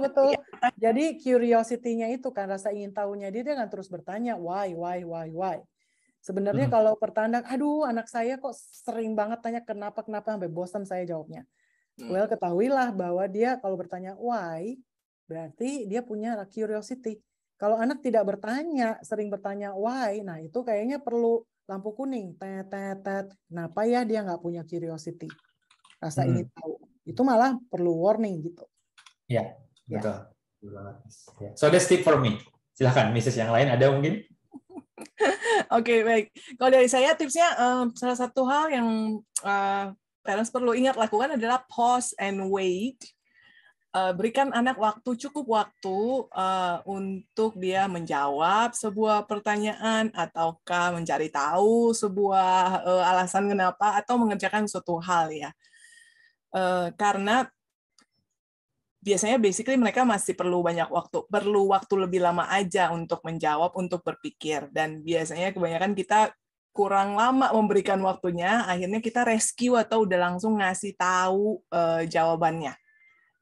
betul. Jadi curiosity-nya itu kan, rasa ingin tahunya dia akan terus bertanya why. Sebenarnya kalau pertanda, aduh anak saya kok sering banget tanya kenapa sampai bosan saya jawabnya. Well, ketahuilah bahwa dia kalau bertanya why, berarti dia punya curiosity. Kalau anak tidak bertanya, sering bertanya why, nah itu kayaknya perlu lampu kuning. Kenapa ya dia nggak punya curiosity? Rasa ingin tahu. Itu malah perlu warning gitu. Ya, betul. Ya. So that's tip for me. Silahkan, Mrs. yang lain ada mungkin? Oke, baik. Kalau dari saya tipsnya salah satu hal yang parents perlu ingat lakukan adalah pause and wait. Berikan anak cukup waktu untuk dia menjawab sebuah pertanyaan ataukah mencari tahu sebuah alasan kenapa atau mengerjakan suatu hal ya. Karena biasanya basically mereka masih perlu waktu lebih lama aja untuk menjawab, untuk berpikir. Dan biasanya kebanyakan kita kurang lama memberikan waktunya, akhirnya kita rescue atau udah langsung ngasih tahu jawabannya.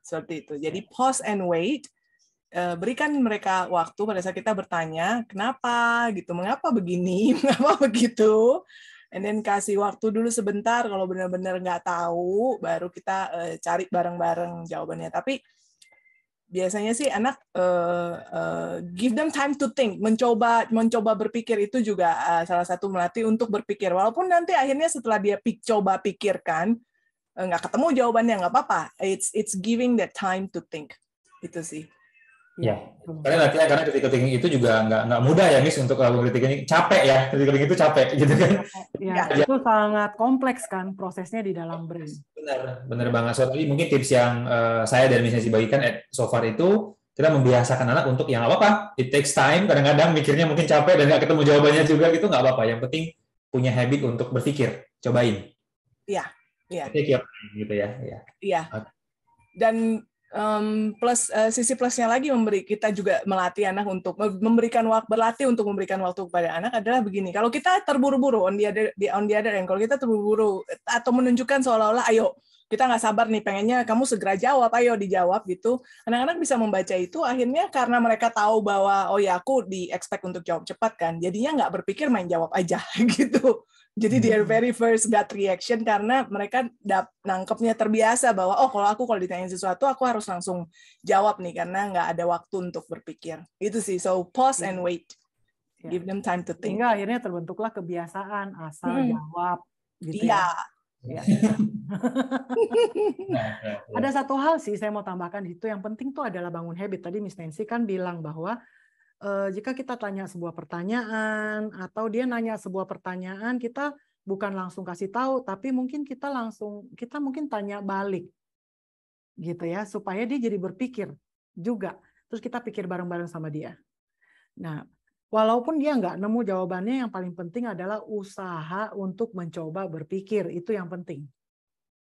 Seperti itu. Jadi pause and wait, berikan mereka waktu pada saat kita bertanya, kenapa gitu, mengapa begini, mengapa begitu. And then kasih waktu dulu sebentar, kalau benar-benar nggak tahu, baru kita cari bareng-bareng jawabannya. Tapi biasanya sih anak give them time to think, mencoba berpikir itu juga salah satu melatih untuk berpikir. Walaupun nanti akhirnya setelah dia coba pikirkan, nggak ketemu jawabannya, nggak apa-apa. It's giving that time to think. Itu sih. Ya, karena critical thinking itu juga nggak mudah ya, Miss, untuk critical thinking. Capek ya, critical thinking itu capek gitu kan. Ya, itu sangat kompleks kan prosesnya di dalam brain. Benar banget. So tadi mungkin tips yang saya dan Miss Nancy bagikan so far itu kita membiasakan anak untuk yang apa-apa. It takes time. Kadang-kadang mikirnya mungkin capek dan nggak ketemu jawabannya juga gitu, nggak apa-apa. Yang penting punya habit untuk berpikir, cobain. Iya. Take your time gitu ya. Iya. Dan sisi plusnya lagi kita juga melatih anak untuk berlatih untuk memberikan waktu kepada anak adalah begini. Kalau kita terburu-buru on the other end, kalau kita terburu-buru atau menunjukkan seolah-olah ayo kita nggak sabar nih pengennya kamu segera jawab, ayo dijawab gitu. Anak-anak bisa membaca itu akhirnya karena mereka tahu bahwa oh ya aku di-expect untuk jawab cepat kan. Jadinya nggak berpikir main jawab aja gitu. Jadi their very first gut reaction karena mereka nangkepnya terbiasa bahwa kalau ditanya sesuatu aku harus langsung jawab nih karena nggak ada waktu untuk berpikir. Itu sih. So pause and wait. Give them time to think. Sehingga akhirnya terbentuklah kebiasaan asal jawab gitu ya. Ada satu hal sih saya mau tambahkan itu yang penting tuh adalah bangun habit. Tadi Miss Nancy kan bilang bahwa jika kita tanya sebuah pertanyaan atau dia nanya sebuah pertanyaan, kita bukan langsung kasih tahu, tapi mungkin kita mungkin tanya balik, gitu ya, supaya dia jadi berpikir juga. Terus kita pikir bareng-bareng sama dia. Nah, walaupun dia nggak nemu jawabannya, yang paling penting adalah usaha untuk mencoba berpikir, itu yang penting.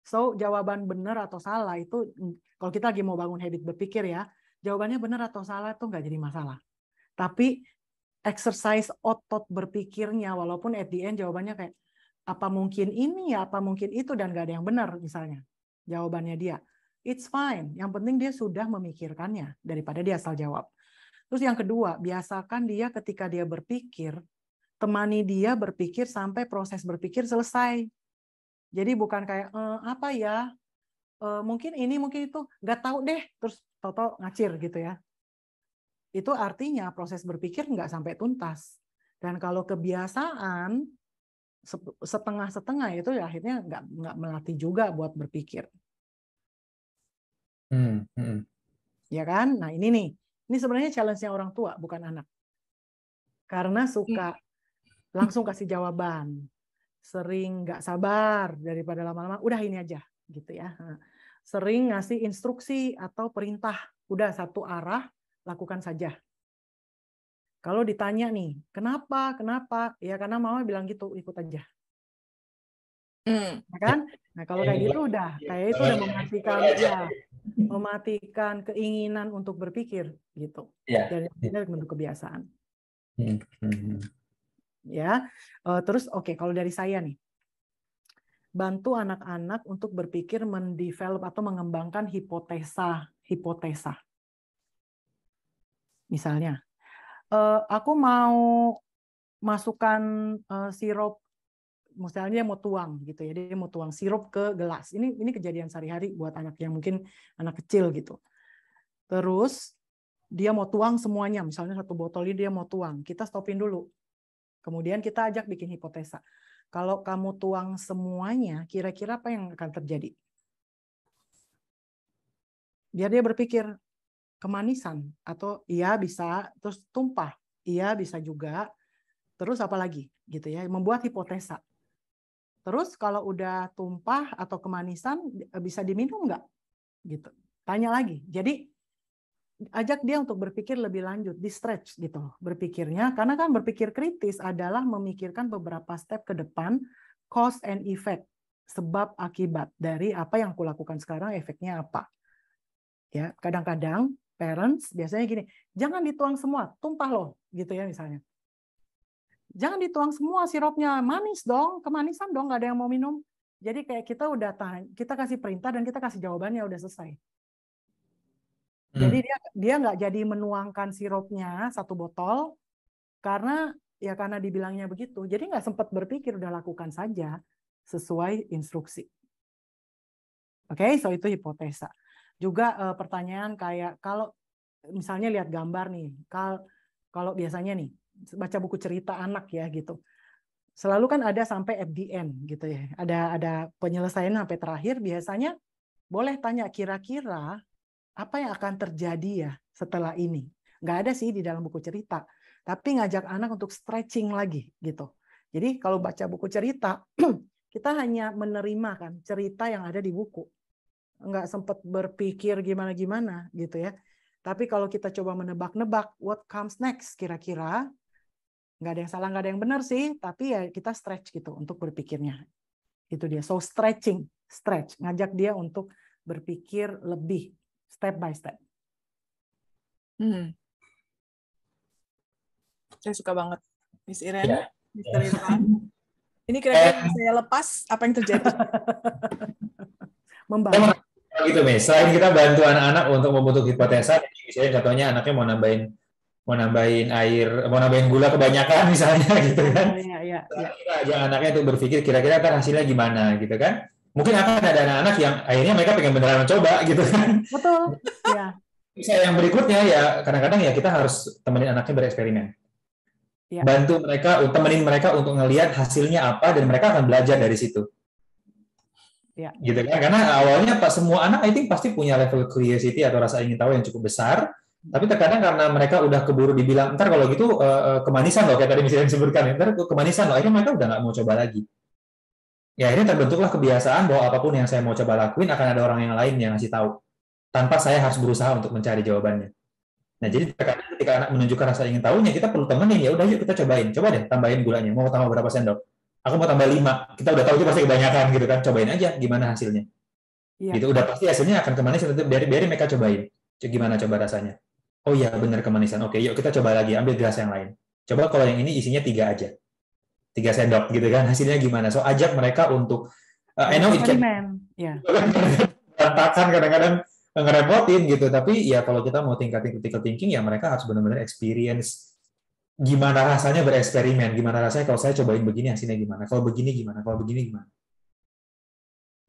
So, jawaban benar atau salah itu, kalau kita lagi mau bangun habit berpikir ya, jawabannya benar atau salah itu nggak jadi masalah. Tapi exercise otot berpikirnya, walaupun at the end jawabannya kayak, apa mungkin ini ya, apa mungkin itu, dan nggak ada yang benar misalnya. Jawabannya dia. It's fine. Yang penting dia sudah memikirkannya daripada dia asal jawab. Terus yang kedua, biasakan dia ketika dia berpikir, temani dia berpikir sampai proses berpikir selesai. Jadi bukan kayak, apa ya, mungkin ini, mungkin itu, nggak tahu deh, terus toto ngacir gitu ya. Itu artinya proses berpikir nggak sampai tuntas. Dan kalau kebiasaan setengah-setengah itu ya akhirnya nggak melatih juga buat berpikir. Ya kan? Nah ini sebenarnya challenge-nya orang tua, bukan anak. Karena suka langsung kasih jawaban. sering nggak sabar daripada lama-lama, udah ini aja gitu ya. Sering ngasih instruksi atau perintah, udah satu arah, lakukan saja. Kalau ditanya nih, kenapa? Ya karena mama bilang gitu, ikut aja. Ya kan? Nah kalau kayak gitu udah, kayak itu udah mematikan keinginan untuk berpikir gitu. Dan itu bentuk kebiasaan. Ya, terus oke, kalau dari saya nih, bantu anak-anak untuk berpikir, mendevelop atau mengembangkan hipotesa. Misalnya, aku mau masukkan sirup, misalnya dia mau tuang gitu ya, dia mau tuang sirup ke gelas. Ini kejadian sehari-hari buat anak yang mungkin anak kecil gitu. Terus dia mau tuang semuanya, misalnya satu botol ini dia mau tuang, kita stopin dulu. Kemudian kita ajak bikin hipotesa. Kalau kamu tuang semuanya, kira-kira apa yang akan terjadi? Biar dia berpikir, kemanisan, atau iya bisa, terus tumpah, iya bisa juga, terus apa lagi? Gitu ya, membuat hipotesa. Terus kalau udah tumpah atau kemanisan, bisa diminum nggak? Gitu. Tanya lagi. Jadi ajak dia untuk berpikir lebih lanjut, di stretch gitu berpikirnya, karena kan berpikir kritis adalah memikirkan beberapa step ke depan, cause and effect, sebab akibat dari apa yang kulakukan sekarang, efeknya apa. Ya, kadang-kadang parents biasanya gini, jangan dituang semua, tumpah loh, gitu ya misalnya. Jangan dituang semua sirupnya, manis dong, kemanisan dong, nggak ada yang mau minum. Jadi kayak kita udah kita kasih perintah dan kita kasih jawabannya, udah selesai. Jadi dia nggak jadi menuangkan sirupnya satu botol karena dibilangnya begitu. Jadi nggak sempat berpikir, udah lakukan saja sesuai instruksi. Oke, so itu hipotesa. Juga pertanyaan kayak kalau misalnya lihat gambar nih, kalau biasanya nih baca buku cerita anak ya gitu, selalu kan ada sampai at the end gitu ya, ada penyelesaian sampai terakhir. Biasanya boleh tanya kira-kira apa yang akan terjadi ya setelah ini. Nggak ada sih di dalam buku cerita, tapi ngajak anak untuk stretching lagi gitu. Jadi kalau baca buku cerita, kita hanya menerima kan cerita yang ada di buku. Nggak sempat berpikir gimana-gimana gitu ya. Tapi kalau kita coba menebak-nebak what comes next kira-kira, nggak ada yang salah, nggak ada yang benar sih, tapi ya kita stretch gitu untuk berpikirnya. Itu dia. So stretch, ngajak dia untuk berpikir lebih step by step. Saya suka banget, Miss Irene, Mr. Irfan. Ini kira-kira saya lepas, apa yang terjadi? Membantu. Gitu, Miss. Selain kita bantu anak-anak untuk membentuk hipotesa, misalnya contohnya anaknya mau nambahin air, mau nambahin gula kebanyakan misalnya gitu kan. Kita ajak anaknya untuk berpikir kira-kira kan hasilnya gimana gitu kan. Mungkin akan ada anak-anak yang akhirnya mereka pengen beneran mencoba gitu kan. Betul. Ya. Bisa yang berikutnya ya kadang-kadang ya kita harus temenin anaknya bereksperimen. Ya. Bantu mereka, temenin mereka untuk ngelihat hasilnya apa dan mereka akan belajar dari situ. Ya. Gitu kan? Karena awalnya semua anak I think pasti punya level curiosity atau rasa ingin tahu yang cukup besar. Tapi terkadang karena mereka udah keburu dibilang, ntar kalau gitu kemanisan loh, kayak tadi misalnya disebutkan, ntar kemanisan loh, akhirnya mereka udah nggak mau coba lagi. Ya akhirnya terbentuklah kebiasaan bahwa apapun yang saya mau coba lakuin akan ada orang yang lain yang ngasih tahu, tanpa saya harus berusaha untuk mencari jawabannya. Nah jadi terkadang ketika anak menunjukkan rasa ingin tahunya, kita perlu temenin, ya udah yuk kita cobain, coba deh tambahin gulanya, mau tambah berapa sendok? Aku mau tambah 5, kita udah tahu itu pasti kebanyakan gitu kan, cobain aja gimana hasilnya. Ya. Gitu udah pasti hasilnya akan kemanisan, biarin mereka cobain, gimana coba rasanya. Oh iya benar kemanisan, oke yuk kita coba lagi, ambil gelas yang lain. Coba kalau yang ini isinya 3 aja, 3 sendok gitu kan, hasilnya gimana. So ajak mereka untuk, I know it can berantakan kadang-kadang ngerepotin gitu, tapi ya kalau kita mau tingkatin critical thinking ya mereka harus benar-benar experience gimana rasanya bereksperimen, gimana rasanya kalau saya cobain begini hasilnya gimana, kalau begini gimana, kalau begini gimana.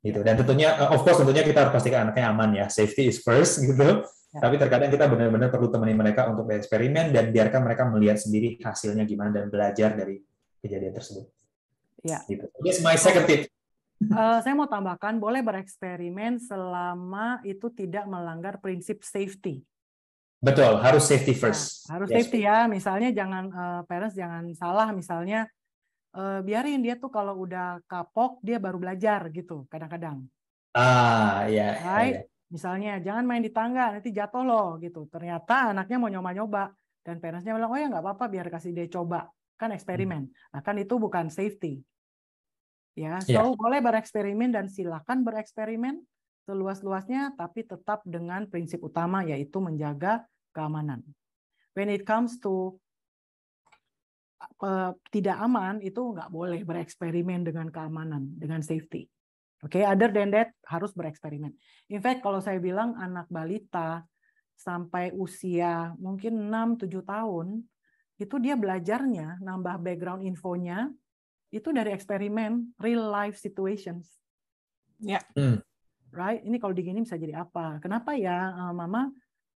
Gitu. Dan tentunya, of course tentunya kita harus pastikan anaknya aman ya, safety is first gitu. Ya. Tapi terkadang kita benar-benar perlu temenin mereka untuk bereksperimen dan biarkan mereka melihat sendiri hasilnya gimana dan belajar dari kejadian tersebut. Ya. Gitu. That's my second tip. Saya mau tambahkan, boleh bereksperimen selama itu tidak melanggar prinsip safety. Betul, harus safety first. Nah, harus safety ya. Misalnya jangan parents jangan salah, misalnya biarin dia tuh kalau udah kapok dia baru belajar gitu kadang-kadang. Iya. Right? Misalnya jangan main di tangga nanti jatuh loh gitu. Ternyata anaknya mau nyoba-nyoba dan parentsnya bilang oh ya nggak apa-apa biar kasih dia coba, kan eksperimen. Nah kan itu bukan safety. Ya, Iya. so boleh bereksperimen dan silakan bereksperimen seluas-luasnya, tapi tetap dengan prinsip utama yaitu menjaga keamanan. When it comes to tidak aman, itu nggak boleh bereksperimen dengan keamanan, dengan safety. Oke, other than that harus bereksperimen. In fact, kalau saya bilang anak balita sampai usia mungkin 6-7 tahun, itu dia belajarnya, nambah background infonya, itu dari eksperimen real life situations. Ya. Right? Ini kalau digini bisa jadi apa? Kenapa ya Mama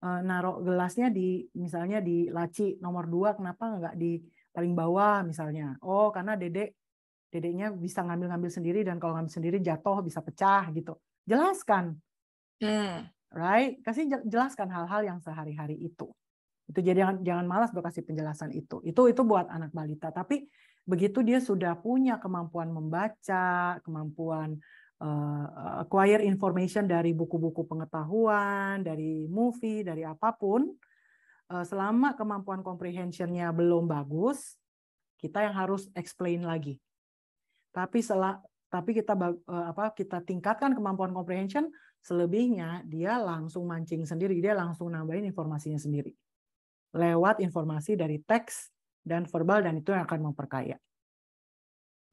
naruh gelasnya di misalnya di laci nomor 2, kenapa nggak di paling bawah misalnya? Oh, karena dedeknya bisa ngambil sendiri dan kalau ngambil sendiri jatuh bisa pecah gitu. Jelaskan. Right? Kasih jelaskan hal-hal yang sehari-hari itu. Itu jadi jangan malas berkasih penjelasan itu. Itu buat anak balita. Tapi begitu dia sudah punya kemampuan membaca, kemampuan acquire information dari buku-buku pengetahuan, dari movie, dari apapun, selama kemampuan comprehension-nya belum bagus, kita yang harus explain lagi. Tapi kita tingkatkan kemampuan comprehension, selebihnya dia langsung mancing sendiri, dia langsung nambahin informasinya sendiri. Lewat informasi dari teks dan verbal, dan itu yang akan memperkaya.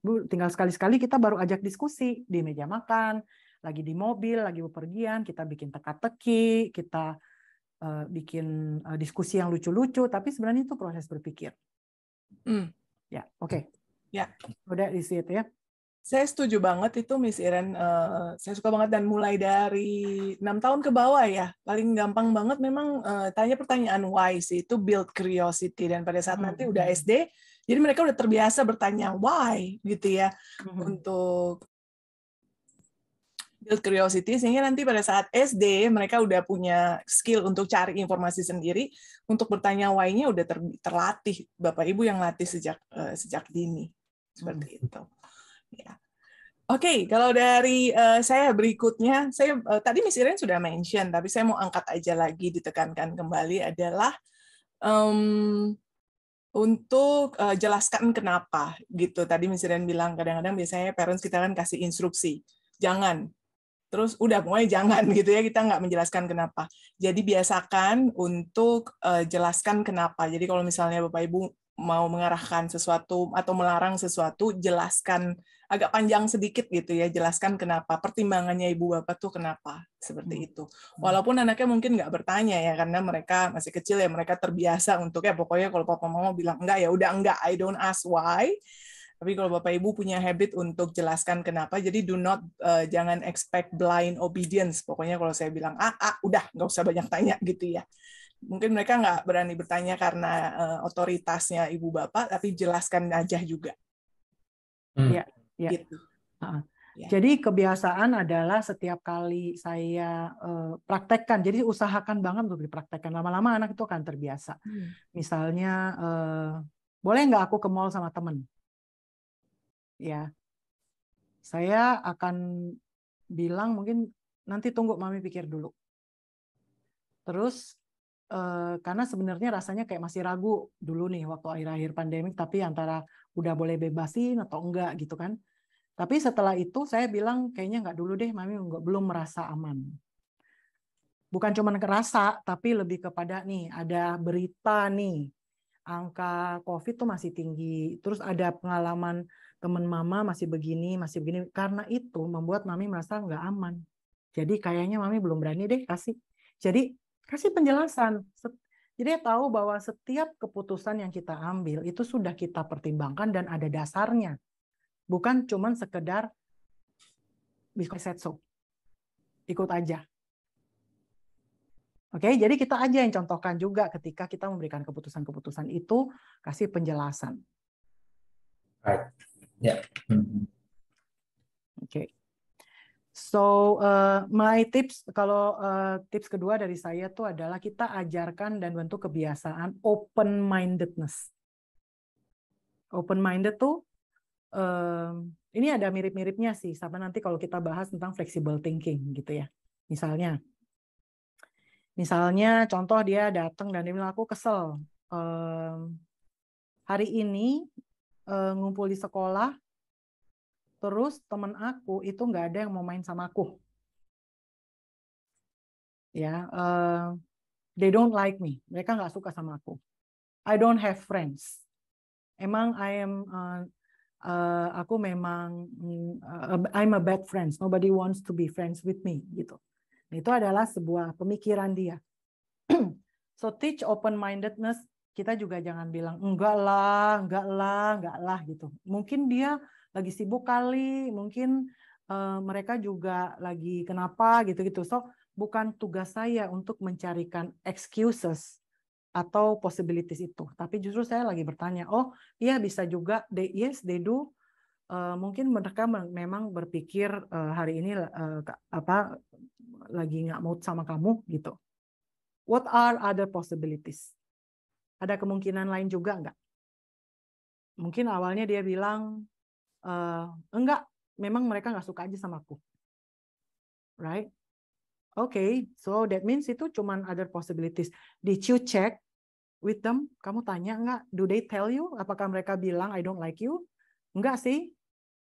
Bu, tinggal sekali-sekali kita baru ajak diskusi di meja makan, lagi di mobil, lagi bepergian, kita bikin teka-teki, kita bikin diskusi yang lucu-lucu, tapi sebenarnya itu proses berpikir. Ya, oke. Ya. Udah isi itu ya. Saya setuju banget itu Miss Iren, saya suka banget dan mulai dari 6 tahun ke bawah ya, paling gampang banget memang tanya pertanyaan why sih, itu build curiosity, dan pada saat nanti udah SD, jadi mereka udah terbiasa bertanya why gitu ya, untuk build curiosity, sehingga nanti pada saat SD mereka udah punya skill untuk cari informasi sendiri, untuk bertanya why-nya udah terlatih, Bapak Ibu yang latih sejak dini, seperti itu. Ya. Oke, kalau dari saya berikutnya, saya tadi Miss Iren sudah mention, tapi saya mau angkat aja lagi, ditekankan kembali adalah untuk jelaskan kenapa gitu. Tadi Miss Iren bilang kadang-kadang biasanya parents kita kan kasih instruksi, jangan, terus udah pokoknya jangan gitu ya, kita nggak menjelaskan kenapa. Jadi biasakan untuk jelaskan kenapa. Jadi kalau misalnya Bapak Ibu mau mengarahkan sesuatu atau melarang sesuatu, jelaskan agak panjang sedikit gitu ya, jelaskan kenapa, pertimbangannya Ibu Bapak tuh kenapa, seperti itu. Walaupun anaknya mungkin nggak bertanya ya, karena mereka masih kecil ya, mereka terbiasa untuk ya pokoknya kalau Papa Mama bilang enggak ya udah enggak, I don't ask why. Tapi kalau Bapak Ibu punya habit untuk jelaskan kenapa, jadi do not, jangan expect blind obedience. Pokoknya kalau saya bilang udah nggak usah banyak tanya gitu ya. Mungkin mereka nggak berani bertanya karena otoritasnya ibu bapak, tapi jelaskan aja juga. Ya. Gitu. Ya. Jadi kebiasaan adalah setiap kali saya praktekkan, jadi usahakan banget untuk dipraktekkan. Lama-lama anak itu akan terbiasa. Misalnya, boleh nggak aku ke mall sama temen? Ya, saya akan bilang mungkin nanti tunggu mami pikir dulu. Terus karena sebenarnya rasanya kayak masih ragu dulu nih waktu akhir-akhir pandemik, tapi antara udah boleh bebasin atau enggak gitu kan. Tapi setelah itu saya bilang kayaknya enggak dulu deh, mami belum merasa aman. Bukan cuma ngerasa, tapi lebih kepada nih ada berita nih, angka COVID tuh masih tinggi, terus ada pengalaman teman mama masih begini. Karena itu membuat mami merasa nggak aman. Jadi kayaknya mami belum berani deh kasih. Jadi kasih penjelasan. Jadi dia tahu bahwa setiap keputusan yang kita ambil itu sudah kita pertimbangkan dan ada dasarnya. Bukan cuma sekedar because I said so. Ikut aja. Oke, jadi kita aja yang contohkan juga ketika kita memberikan keputusan-keputusan itu, kasih penjelasan. Right. Ya. Oke. So, my tips, kalau tips kedua dari saya tuh adalah kita ajarkan dan bentuk kebiasaan open-mindedness. Open-minded tuh ini ada mirip-miripnya sih, sama nanti kalau kita bahas tentang flexible thinking gitu ya. Misalnya contoh dia datang dan dia bilang, aku kesel. Hari ini ngumpul di sekolah, terus teman aku itu nggak ada yang mau main sama aku. Ya, they don't like me. Mereka nggak suka sama aku. I don't have friends. Emang aku memang I'm a bad friend. Nobody wants to be friends with me gitu. Itu adalah sebuah pemikiran dia. So teach open-mindedness, kita juga jangan bilang enggak lah gitu. Mungkin dia lagi sibuk kali, mungkin mereka juga lagi kenapa gitu-gitu. So bukan tugas saya untuk mencarikan excuses atau possibilities itu. Tapi justru saya lagi bertanya, oh iya bisa juga, yes they do. Mungkin mereka memang berpikir hari ini lagi nggak mood sama kamu gitu. What are other possibilities? Ada kemungkinan lain juga nggak? Mungkin awalnya dia bilang, enggak, memang mereka nggak suka aja sama aku. Right? Okay, so that means itu cuman other possibilities. Did you check with them? Kamu tanya nggak? Do they tell you? Apakah mereka bilang, I don't like you? Enggak sih.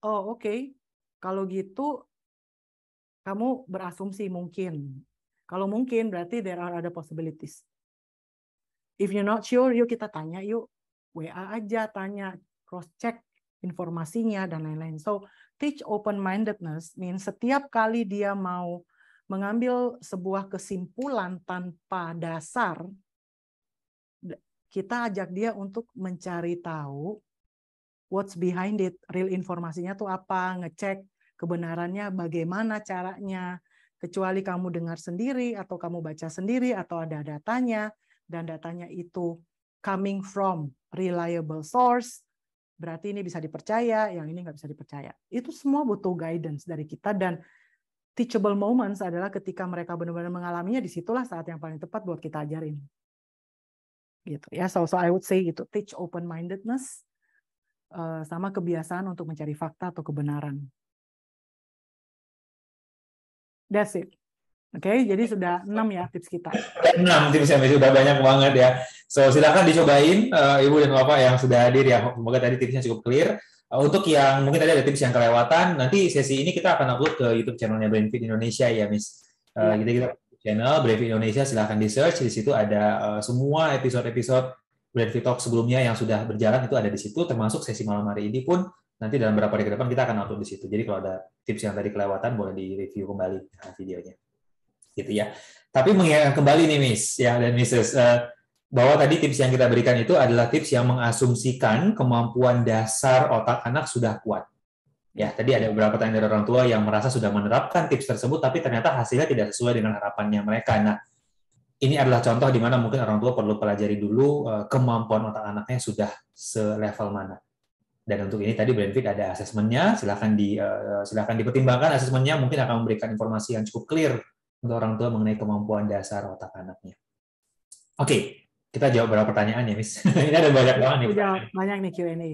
Oh, okay. Kalau gitu, kamu berasumsi mungkin. Kalau mungkin, berarti there are other possibilities. If you're not sure, yuk kita tanya yuk. WA aja, tanya, cross-check informasinya, dan lain-lain. So, teach open-mindedness means setiap kali dia mau mengambil sebuah kesimpulan tanpa dasar, kita ajak dia untuk mencari tahu what's behind it, real informasinya tuh apa, ngecek kebenarannya bagaimana caranya, kecuali kamu dengar sendiri, atau kamu baca sendiri, atau ada datanya, dan datanya itu coming from reliable source, berarti ini bisa dipercaya, yang ini nggak bisa dipercaya. Itu semua butuh guidance dari kita, dan teachable moments adalah ketika mereka benar-benar mengalaminya, disitulah saat yang paling tepat buat kita ajarin. Gitu ya, so I would say gitu, teach open-mindedness, sama kebiasaan untuk mencari fakta atau kebenaran. That's it. Oke, jadi sudah 6 ya tips kita. 6 tipsnya, sudah banyak banget ya. So silakan dicobain Ibu dan Bapak yang sudah hadir ya. Semoga tadi tipsnya cukup clear. Untuk yang mungkin tadi ada tips yang kelewatan, nanti sesi ini kita akan upload ke YouTube channelnya Brainfit Indonesia ya, Miss. Kita channel Brainfit Indonesia, silakan di search, di situ ada semua episode-episode Brainfit Talk sebelumnya yang sudah berjalan itu ada di situ, termasuk sesi malam hari ini pun nanti dalam beberapa hari ke depan kita akan upload di situ. Jadi kalau ada tips yang tadi kelewatan boleh di-review kembali videonya. Gitu ya. Tapi mengingatkan kembali nih Miss ya dan Mrs. Bahwa tadi tips yang kita berikan itu adalah tips yang mengasumsikan kemampuan dasar otak anak sudah kuat. Ya, tadi ada beberapa pertanyaan dari orang tua yang merasa sudah menerapkan tips tersebut tapi ternyata hasilnya tidak sesuai dengan harapannya mereka. Nah, ini adalah contoh di mana mungkin orang tua perlu pelajari dulu kemampuan otak anaknya sudah selevel mana. Dan untuk ini tadi Brainfit ada asesmennya, silakan dipertimbangkan asesmennya, mungkin akan memberikan informasi yang cukup clear untuk orang tua mengenai kemampuan dasar otak anaknya. Oke, kita jawab beberapa pertanyaan ya, Miss. Ini ada banyak banget nih. Banyak nih Q&A.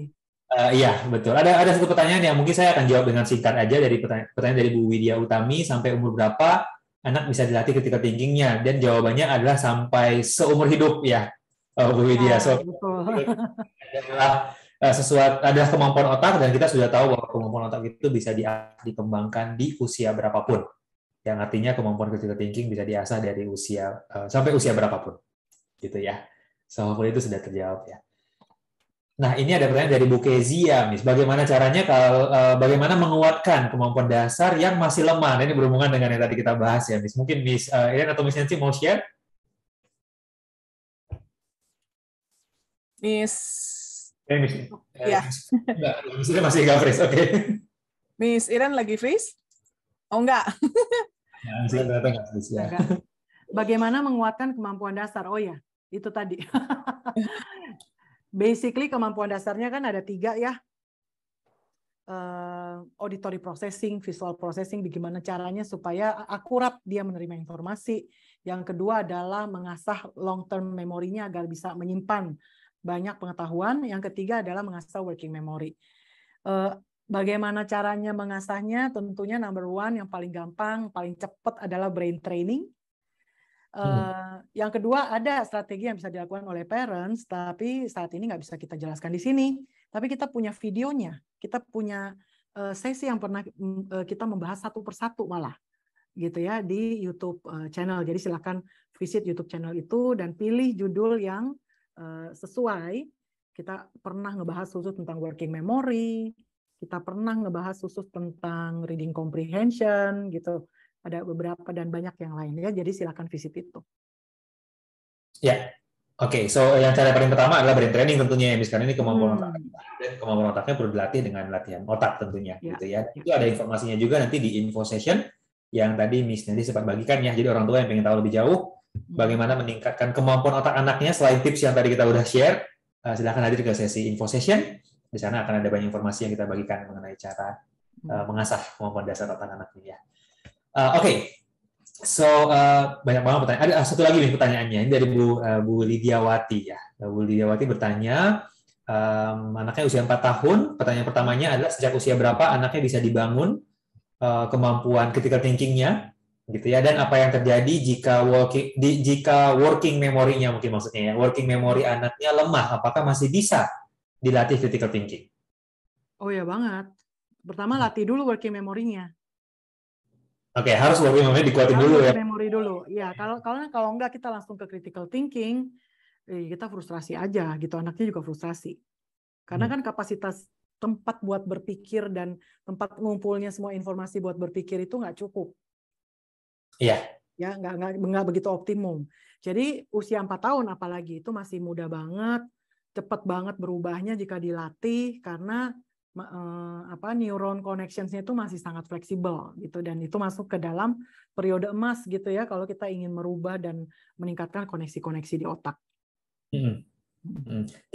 Iya, betul. Ada satu pertanyaan yang mungkin saya akan jawab dengan singkat aja dari pertanyaan dari Bu Widya Utami, sampai umur berapa anak bisa dilatih critical thinking-nya? Dan jawabannya adalah sampai seumur hidup ya, Bu Widya. Adalah kemampuan otak, dan kita sudah tahu bahwa kemampuan otak itu bisa dikembangkan di usia berapapun. Yang artinya kemampuan critical thinking bisa diasah dari usia sampai usia berapapun, gitu ya. So, itu sudah terjawab ya. Nah, ini ada pertanyaan dari Bu Kezia, Miss. Bagaimana caranya bagaimana menguatkan kemampuan dasar yang masih lemah? Nah, ini berhubungan dengan yang tadi kita bahas ya, Miss. Mungkin Miss Iren atau Miss Nancy mau share? Miss. Miss. Ya. Miss Iren masih nggak freeze, oke. Miss Iren lagi freeze? Oh, enggak. Bagaimana menguatkan kemampuan dasar? Oh ya, itu tadi. Basically kemampuan dasarnya kan ada 3 ya. Auditory processing, visual processing, bagaimana caranya supaya akurat dia menerima informasi. Yang kedua adalah mengasah long term memorinya agar bisa menyimpan banyak pengetahuan. Yang ketiga adalah mengasah working memory. Bagaimana caranya mengasahnya? Tentunya number one, yang paling gampang, paling cepat adalah brain training. Yang kedua, ada strategi yang bisa dilakukan oleh parents, tapi saat ini nggak bisa kita jelaskan di sini. Tapi kita punya videonya, kita punya sesi yang pernah kita membahas satu persatu malah, gitu ya, di YouTube channel. Jadi silakan visit YouTube channel itu dan pilih judul yang sesuai. Kita pernah ngebahas khusus tentang working memory, kita pernah ngebahas khusus tentang reading comprehension, gitu. Ada beberapa dan banyak yang lain ya. Jadi silakan visit itu. Ya, oke. So yang cara paling pertama adalah brain training tentunya ya, Miss. Karena ini kemampuan otak dan kemampuan otaknya perlu dilatih dengan latihan otak tentunya, gitu ya. Itu ada informasinya juga nanti di info session yang tadi Miss nanti sempat bagikan ya. Jadi orang tua yang pengen tahu lebih jauh bagaimana meningkatkan kemampuan otak anaknya selain tips yang tadi kita udah share, silakan hadir ke sesi info session. Di sana akan ada banyak informasi yang kita bagikan mengenai cara mengasah kemampuan dasar otak anaknya ya. Oke. So banyak banget pertanyaan. Ada satu lagi nih pertanyaannya. Ini dari Bu Lidiawati ya. Bu Lidiawati bertanya, anaknya usia 4 tahun. Pertanyaan pertamanya adalah sejak usia berapa anaknya bisa dibangun kemampuan critical thinking-nya, gitu ya. Dan apa yang terjadi jika working memory-nya mungkin maksudnya ya, working memory anaknya lemah, apakah masih bisa dilatih critical thinking? Oh ya banget. Pertama latih dulu working memory-nya. Oke, harus working memory dikuatin dulu ya. Memory dulu. Ya, kalau enggak kita langsung ke critical thinking, kita frustrasi aja gitu. Anaknya juga frustrasi. Karena kan kapasitas tempat buat berpikir dan tempat ngumpulnya semua informasi buat berpikir itu nggak cukup. Iya. Ya, nggak begitu optimum. Jadi usia 4 tahun apalagi itu masih muda banget, cepat banget berubahnya jika dilatih karena neuron connections-nya itu masih sangat fleksibel gitu, dan itu masuk ke dalam periode emas gitu ya kalau kita ingin merubah dan meningkatkan koneksi-koneksi di otak.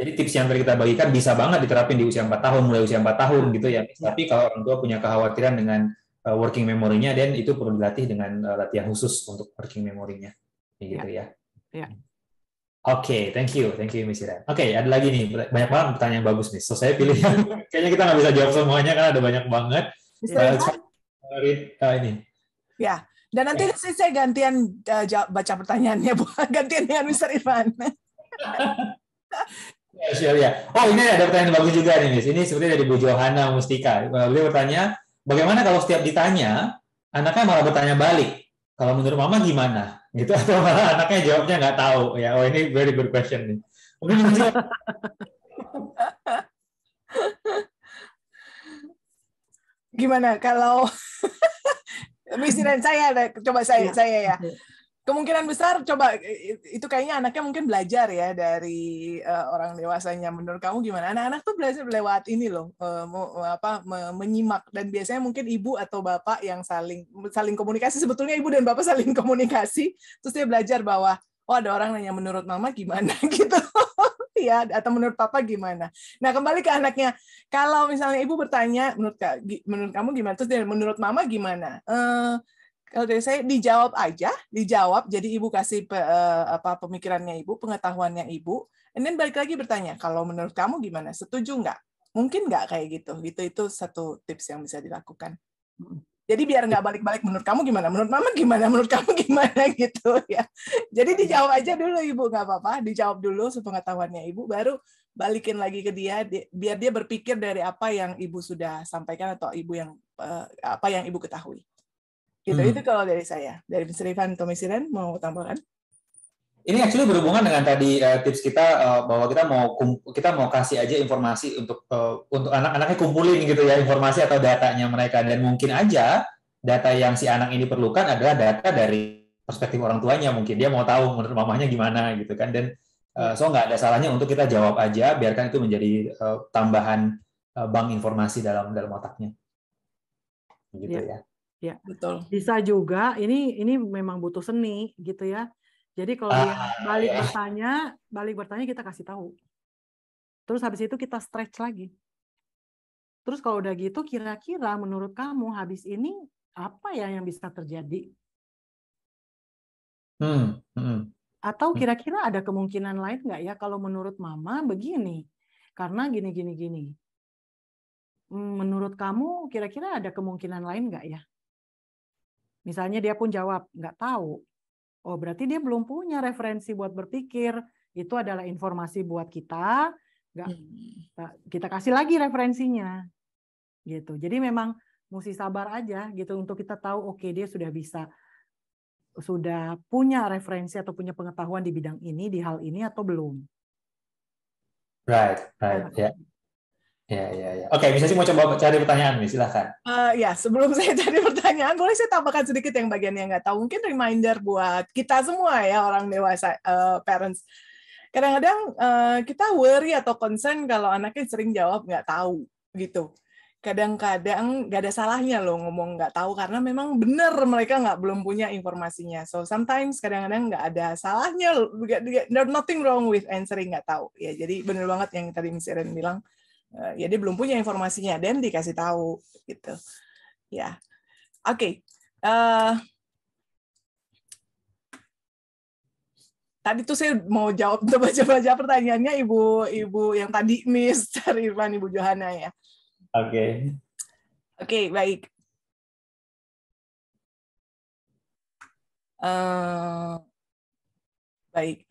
Jadi tips yang tadi kita bagikan bisa banget diterapin di usia 4 tahun, mulai usia 4 tahun gitu ya. Tapi kalau orang tua punya kekhawatiran dengan working memory-nya, dan itu perlu dilatih dengan latihan khusus untuk working memory-nya. Gitu ya. Oke, thank you Miss Iren. Oke, ada lagi nih, banyak banget pertanyaan bagus nih. So saya pilih, kayaknya kita nggak bisa jawab semuanya karena ada banyak banget. Ini. Ya, dan nanti saya gantian baca pertanyaannya, gantian dengan Mr. Irfan. Ya. Oh, ini ada pertanyaan bagus juga nih, Miss. Ini seperti dari Bu Johana Mustika. Beliau bertanya, bagaimana kalau setiap ditanya, anaknya malah bertanya balik? Kalau menurut Mama gimana? Gitu, atau malah anaknya jawabnya nggak tahu? Ya, oh ini very good question nih. Mungkin gimana kalau misiran saya, coba saya ya. Kemungkinan besar coba itu kayaknya anaknya mungkin belajar ya dari orang dewasanya. Menurut kamu gimana? Anak-anak tuh belajar lewat ini loh, menyimak, dan biasanya mungkin ibu atau bapak yang saling komunikasi. Sebetulnya ibu dan bapak saling komunikasi, terus dia belajar bahwa oh ada orang nanya menurut mama gimana gitu. Ya, atau menurut papa gimana. Nah, kembali ke anaknya. Kalau misalnya ibu bertanya menurut kamu gimana? Terus dia menurut mama gimana? Kalau dari saya dijawab. Jadi ibu kasih pemikirannya ibu, pengetahuannya ibu, and then balik lagi bertanya, kalau menurut kamu gimana? Setuju nggak? Mungkin nggak kayak gitu. Itu satu tips yang bisa dilakukan. Jadi biar nggak balik-balik menurut kamu gimana? Menurut mama gimana? Menurut kamu gimana gitu ya. Jadi dijawab aja dulu ibu, nggak apa-apa. Dijawab dulu sepengetahuannya ibu, baru balikin lagi ke dia, biar dia berpikir dari apa yang ibu sudah sampaikan atau apa yang ibu ketahui. Gitu. Itu kalau dari saya. Dari Mr. Irfan atau Miss Iren mau tambahkan? Ini actually berhubungan dengan tadi tips kita bahwa kita mau kasih aja informasi untuk anak-anaknya kumpulin gitu ya, informasi atau datanya mereka, dan mungkin aja data yang si anak ini perlukan adalah data dari perspektif orang tuanya, mungkin dia mau tahu menurut mamanya gimana gitu kan, dan so nggak ada salahnya untuk kita jawab aja, biarkan itu menjadi tambahan bank informasi dalam otaknya. Gitu ya. Ya, betul. Bisa juga ini memang butuh seni gitu ya. Jadi kalau dia balik bertanya kita kasih tahu. Terus habis itu kita stretch lagi. Terus kalau udah gitu kira-kira menurut kamu habis ini apa ya yang bisa terjadi? Atau kira-kira ada kemungkinan lain nggak ya kalau menurut mama begini? Karena gini. menurut kamu kira-kira ada kemungkinan lain nggak ya? Misalnya dia pun jawab, nggak tahu. Oh, berarti dia belum punya referensi buat berpikir. Itu adalah informasi buat kita. Nggak, kita kasih lagi referensinya. Gitu. Jadi memang mesti sabar aja gitu untuk kita tahu, oke, dia sudah punya referensi atau punya pengetahuan di bidang ini, di hal ini atau belum. Right, ya. Oke, bisa sih mau coba cari pertanyaan nih, silahkan. Ya, sebelum saya cari pertanyaan, boleh saya tambahkan sedikit yang bagian yang nggak tahu. Mungkin reminder buat kita semua ya, orang dewasa, parents. Kadang-kadang kita worry atau concern kalau anaknya sering jawab nggak tahu, gitu. Kadang-kadang nggak ada salahnya loh ngomong nggak tahu, karena memang benar mereka belum punya informasinya. So, sometimes kadang-kadang nggak ada salahnya, there's nothing wrong with answering nggak tahu. Ya, jadi benar banget yang tadi Miss Iren bilang, ya dia belum punya informasinya dan dikasih tahu gitu ya. Oke. Tadi tuh saya mau jawab, baca pertanyaannya ibu yang tadi Miss Irfan, Ibu Johana ya. Oke, baik. Baik.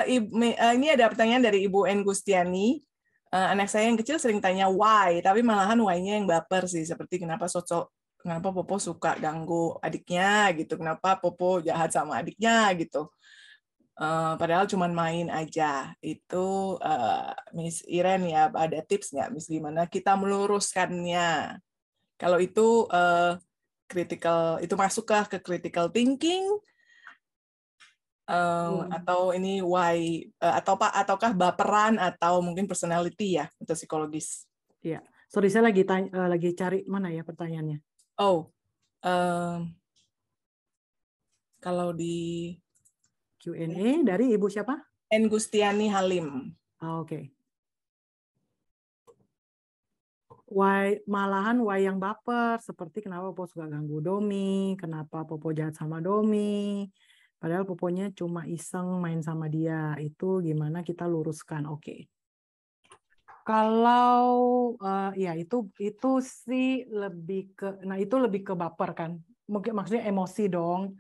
Ini ada pertanyaan dari Ibu N. Gustiani. Anak saya yang kecil sering tanya why, tapi malahan why-nya yang baper sih, seperti kenapa Popo suka ganggu adiknya gitu, kenapa Popo jahat sama adiknya gitu. Padahal cuma main aja. Itu Miss Iren ya, ada tips nggak Miss gimana kita meluruskannya? Kalau itu itu masuk ke critical thinking, atau ini why, ataukah baperan atau mungkin personality ya, atau psikologis? Iya, sorry saya lagi cari mana ya pertanyaannya. Oh, kalau di Q&A dari Ibu siapa? N. Gustiani Halim. Oke. Malahan why yang baper, seperti kenapa Popo suka ganggu Domi, kenapa Popo jahat sama Domi, padahal Poponya cuma iseng main sama dia. Itu gimana kita luruskan? Oke. Kalau ya itu sih lebih ke baper kan. Mungkin maksudnya emosi dong.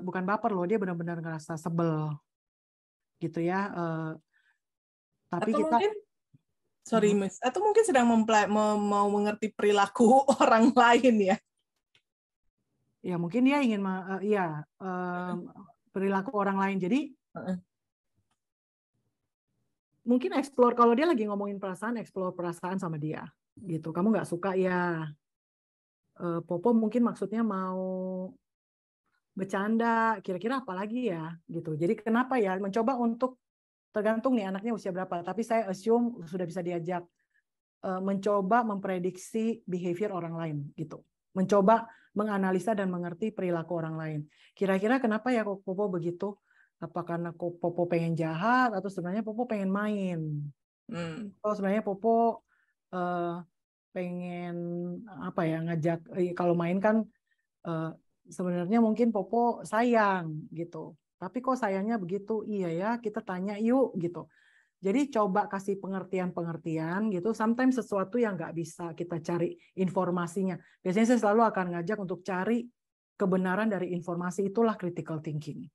Bukan baper loh, dia benar-benar ngerasa sebel. Gitu ya. Tapi atau kita mungkin sorry Miss, atau mungkin sedang mau mengerti perilaku orang lain ya. Ya mungkin dia ingin perilaku orang lain. Jadi mungkin explore, kalau dia lagi ngomongin perasaan, explore perasaan sama dia gitu. Kamu nggak suka ya, Popo mungkin maksudnya mau bercanda, kira-kira apa lagi ya gitu. Jadi kenapa ya, mencoba untuk, tergantung nih anaknya usia berapa, tapi saya assume sudah bisa diajak mencoba memprediksi behavior orang lain gitu. Mencoba menganalisa dan mengerti perilaku orang lain. Kira-kira kenapa ya kok Popo begitu? Apa karena Popo pengen jahat atau sebenarnya Popo pengen main? Atau sebenarnya Popo pengen apa ya, ngajak, kalau main kan sebenarnya mungkin Popo sayang gitu. Tapi kok sayangnya begitu? Iya ya, kita tanya yuk gitu. Jadi coba kasih pengertian-pengertian gitu. Sometimes sesuatu yang nggak bisa kita cari informasinya. Biasanya saya selalu akan ngajak untuk cari kebenaran dari informasi, itulah critical thinking.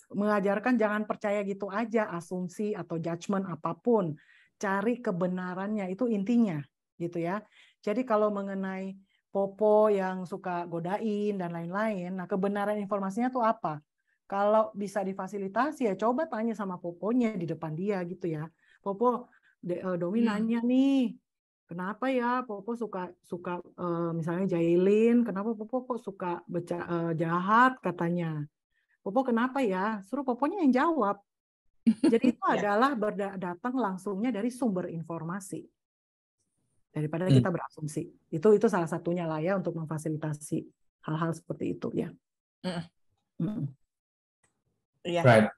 Mengajarkan jangan percaya gitu aja, asumsi atau judgment apapun. Cari kebenarannya, itu intinya gitu ya. Jadi kalau mengenai Popo yang suka godain dan lain-lain, nah kebenaran informasinya tuh apa? Kalau bisa difasilitasi ya coba tanya sama Poponya di depan dia gitu ya. Popo, Domi nanya nih, kenapa ya Popo suka misalnya jahilin, kenapa Popo kok suka jahat katanya. Popo kenapa ya? Suruh Poponya yang jawab. Jadi itu adalah datang langsungnya dari sumber informasi. Daripada kita berasumsi. Itu salah satunya lah ya untuk memfasilitasi hal-hal seperti itu ya. Right.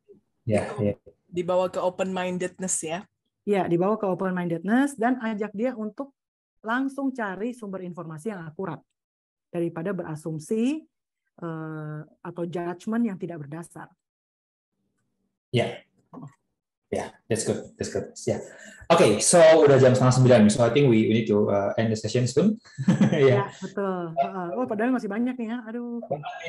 Dibawa ke open-mindedness ya. Ya, dibawa ke open-mindedness dan ajak dia untuk langsung cari sumber informasi yang akurat daripada berasumsi atau judgement yang tidak berdasar. Ya. Yeah, that's good. Yeah. Okay, so udah jam 8:30, so I think we need to end the session soon. Ya, betul. Oh, padahal masih banyak nih ya. Aduh.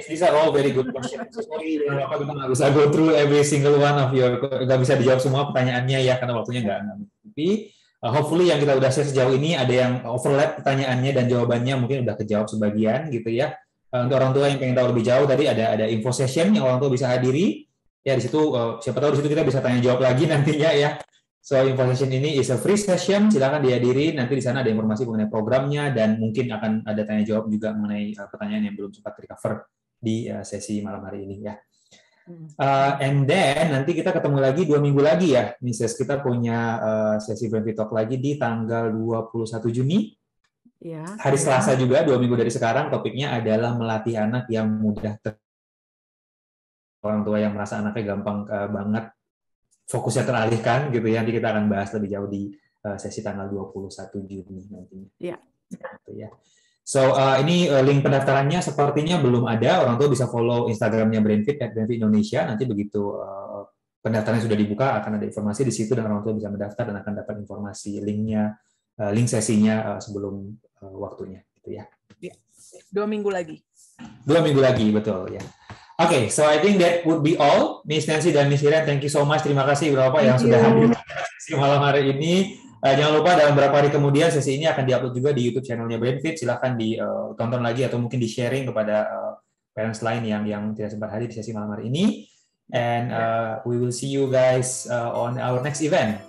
These are all very good questions. Sorry, Bapak kita nggak bisa go through every single one of your, nggak bisa dijawab semua pertanyaannya ya, karena waktunya nggak. Tapi hopefully yang kita udah share sejauh ini ada yang overlap pertanyaannya dan jawabannya mungkin udah kejawab sebagian gitu ya. Untuk orang tua yang pengen tahu lebih jauh, tadi ada info session yang orang tua bisa hadiri. Ya di situ siapa tahu di situ kita bisa tanya jawab lagi nantinya ya. So info session ini is a free session, silakan dihadiri. Nanti di sana ada informasi mengenai programnya dan mungkin akan ada tanya jawab juga mengenai pertanyaan yang belum sempat di-cover di sesi malam hari ini ya. And then nanti kita ketemu lagi 2 minggu lagi ya, Mrs. Kita punya sesi Brainfit Talk lagi di tanggal 21 Juni. Ya, hari Selasa juga 2 minggu dari sekarang. Topiknya adalah melatih anak yang mudah orang tua yang merasa anaknya gampang banget fokusnya teralihkan gitu ya. Nanti kita akan bahas lebih jauh di sesi tanggal 21 Juni nantinya. Iya. Gitu ya. So ini link pendaftarannya sepertinya belum ada. Orang tua bisa follow Instagramnya Brainfit Indonesia. Nanti begitu pendaftarannya sudah dibuka akan ada informasi di situ dan orang tua bisa mendaftar dan akan dapat informasi linknya, link sesinya sebelum waktunya gitu ya. 2 minggu lagi. 2 minggu lagi betul ya. Okay, so I think that would be all. Miss Nancy dan Miss Iren, thank you so much. Terima kasih Bapak yang sudah hadir di malam hari ini. Jangan lupa dalam beberapa hari kemudian sesi ini akan diupload juga di YouTube channelnya Brainfit. Silahkan ditonton lagi atau mungkin di-sharing kepada parents lain yang tidak sempat hadir di sesi malam hari ini. And we will see you guys on our next event.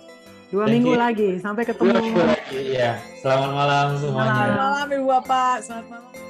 2 minggu lagi, sampai ketemu. 2 minggu lagi, ya. Selamat malam semuanya. Selamat malam Ibu Bapak. Selamat malam.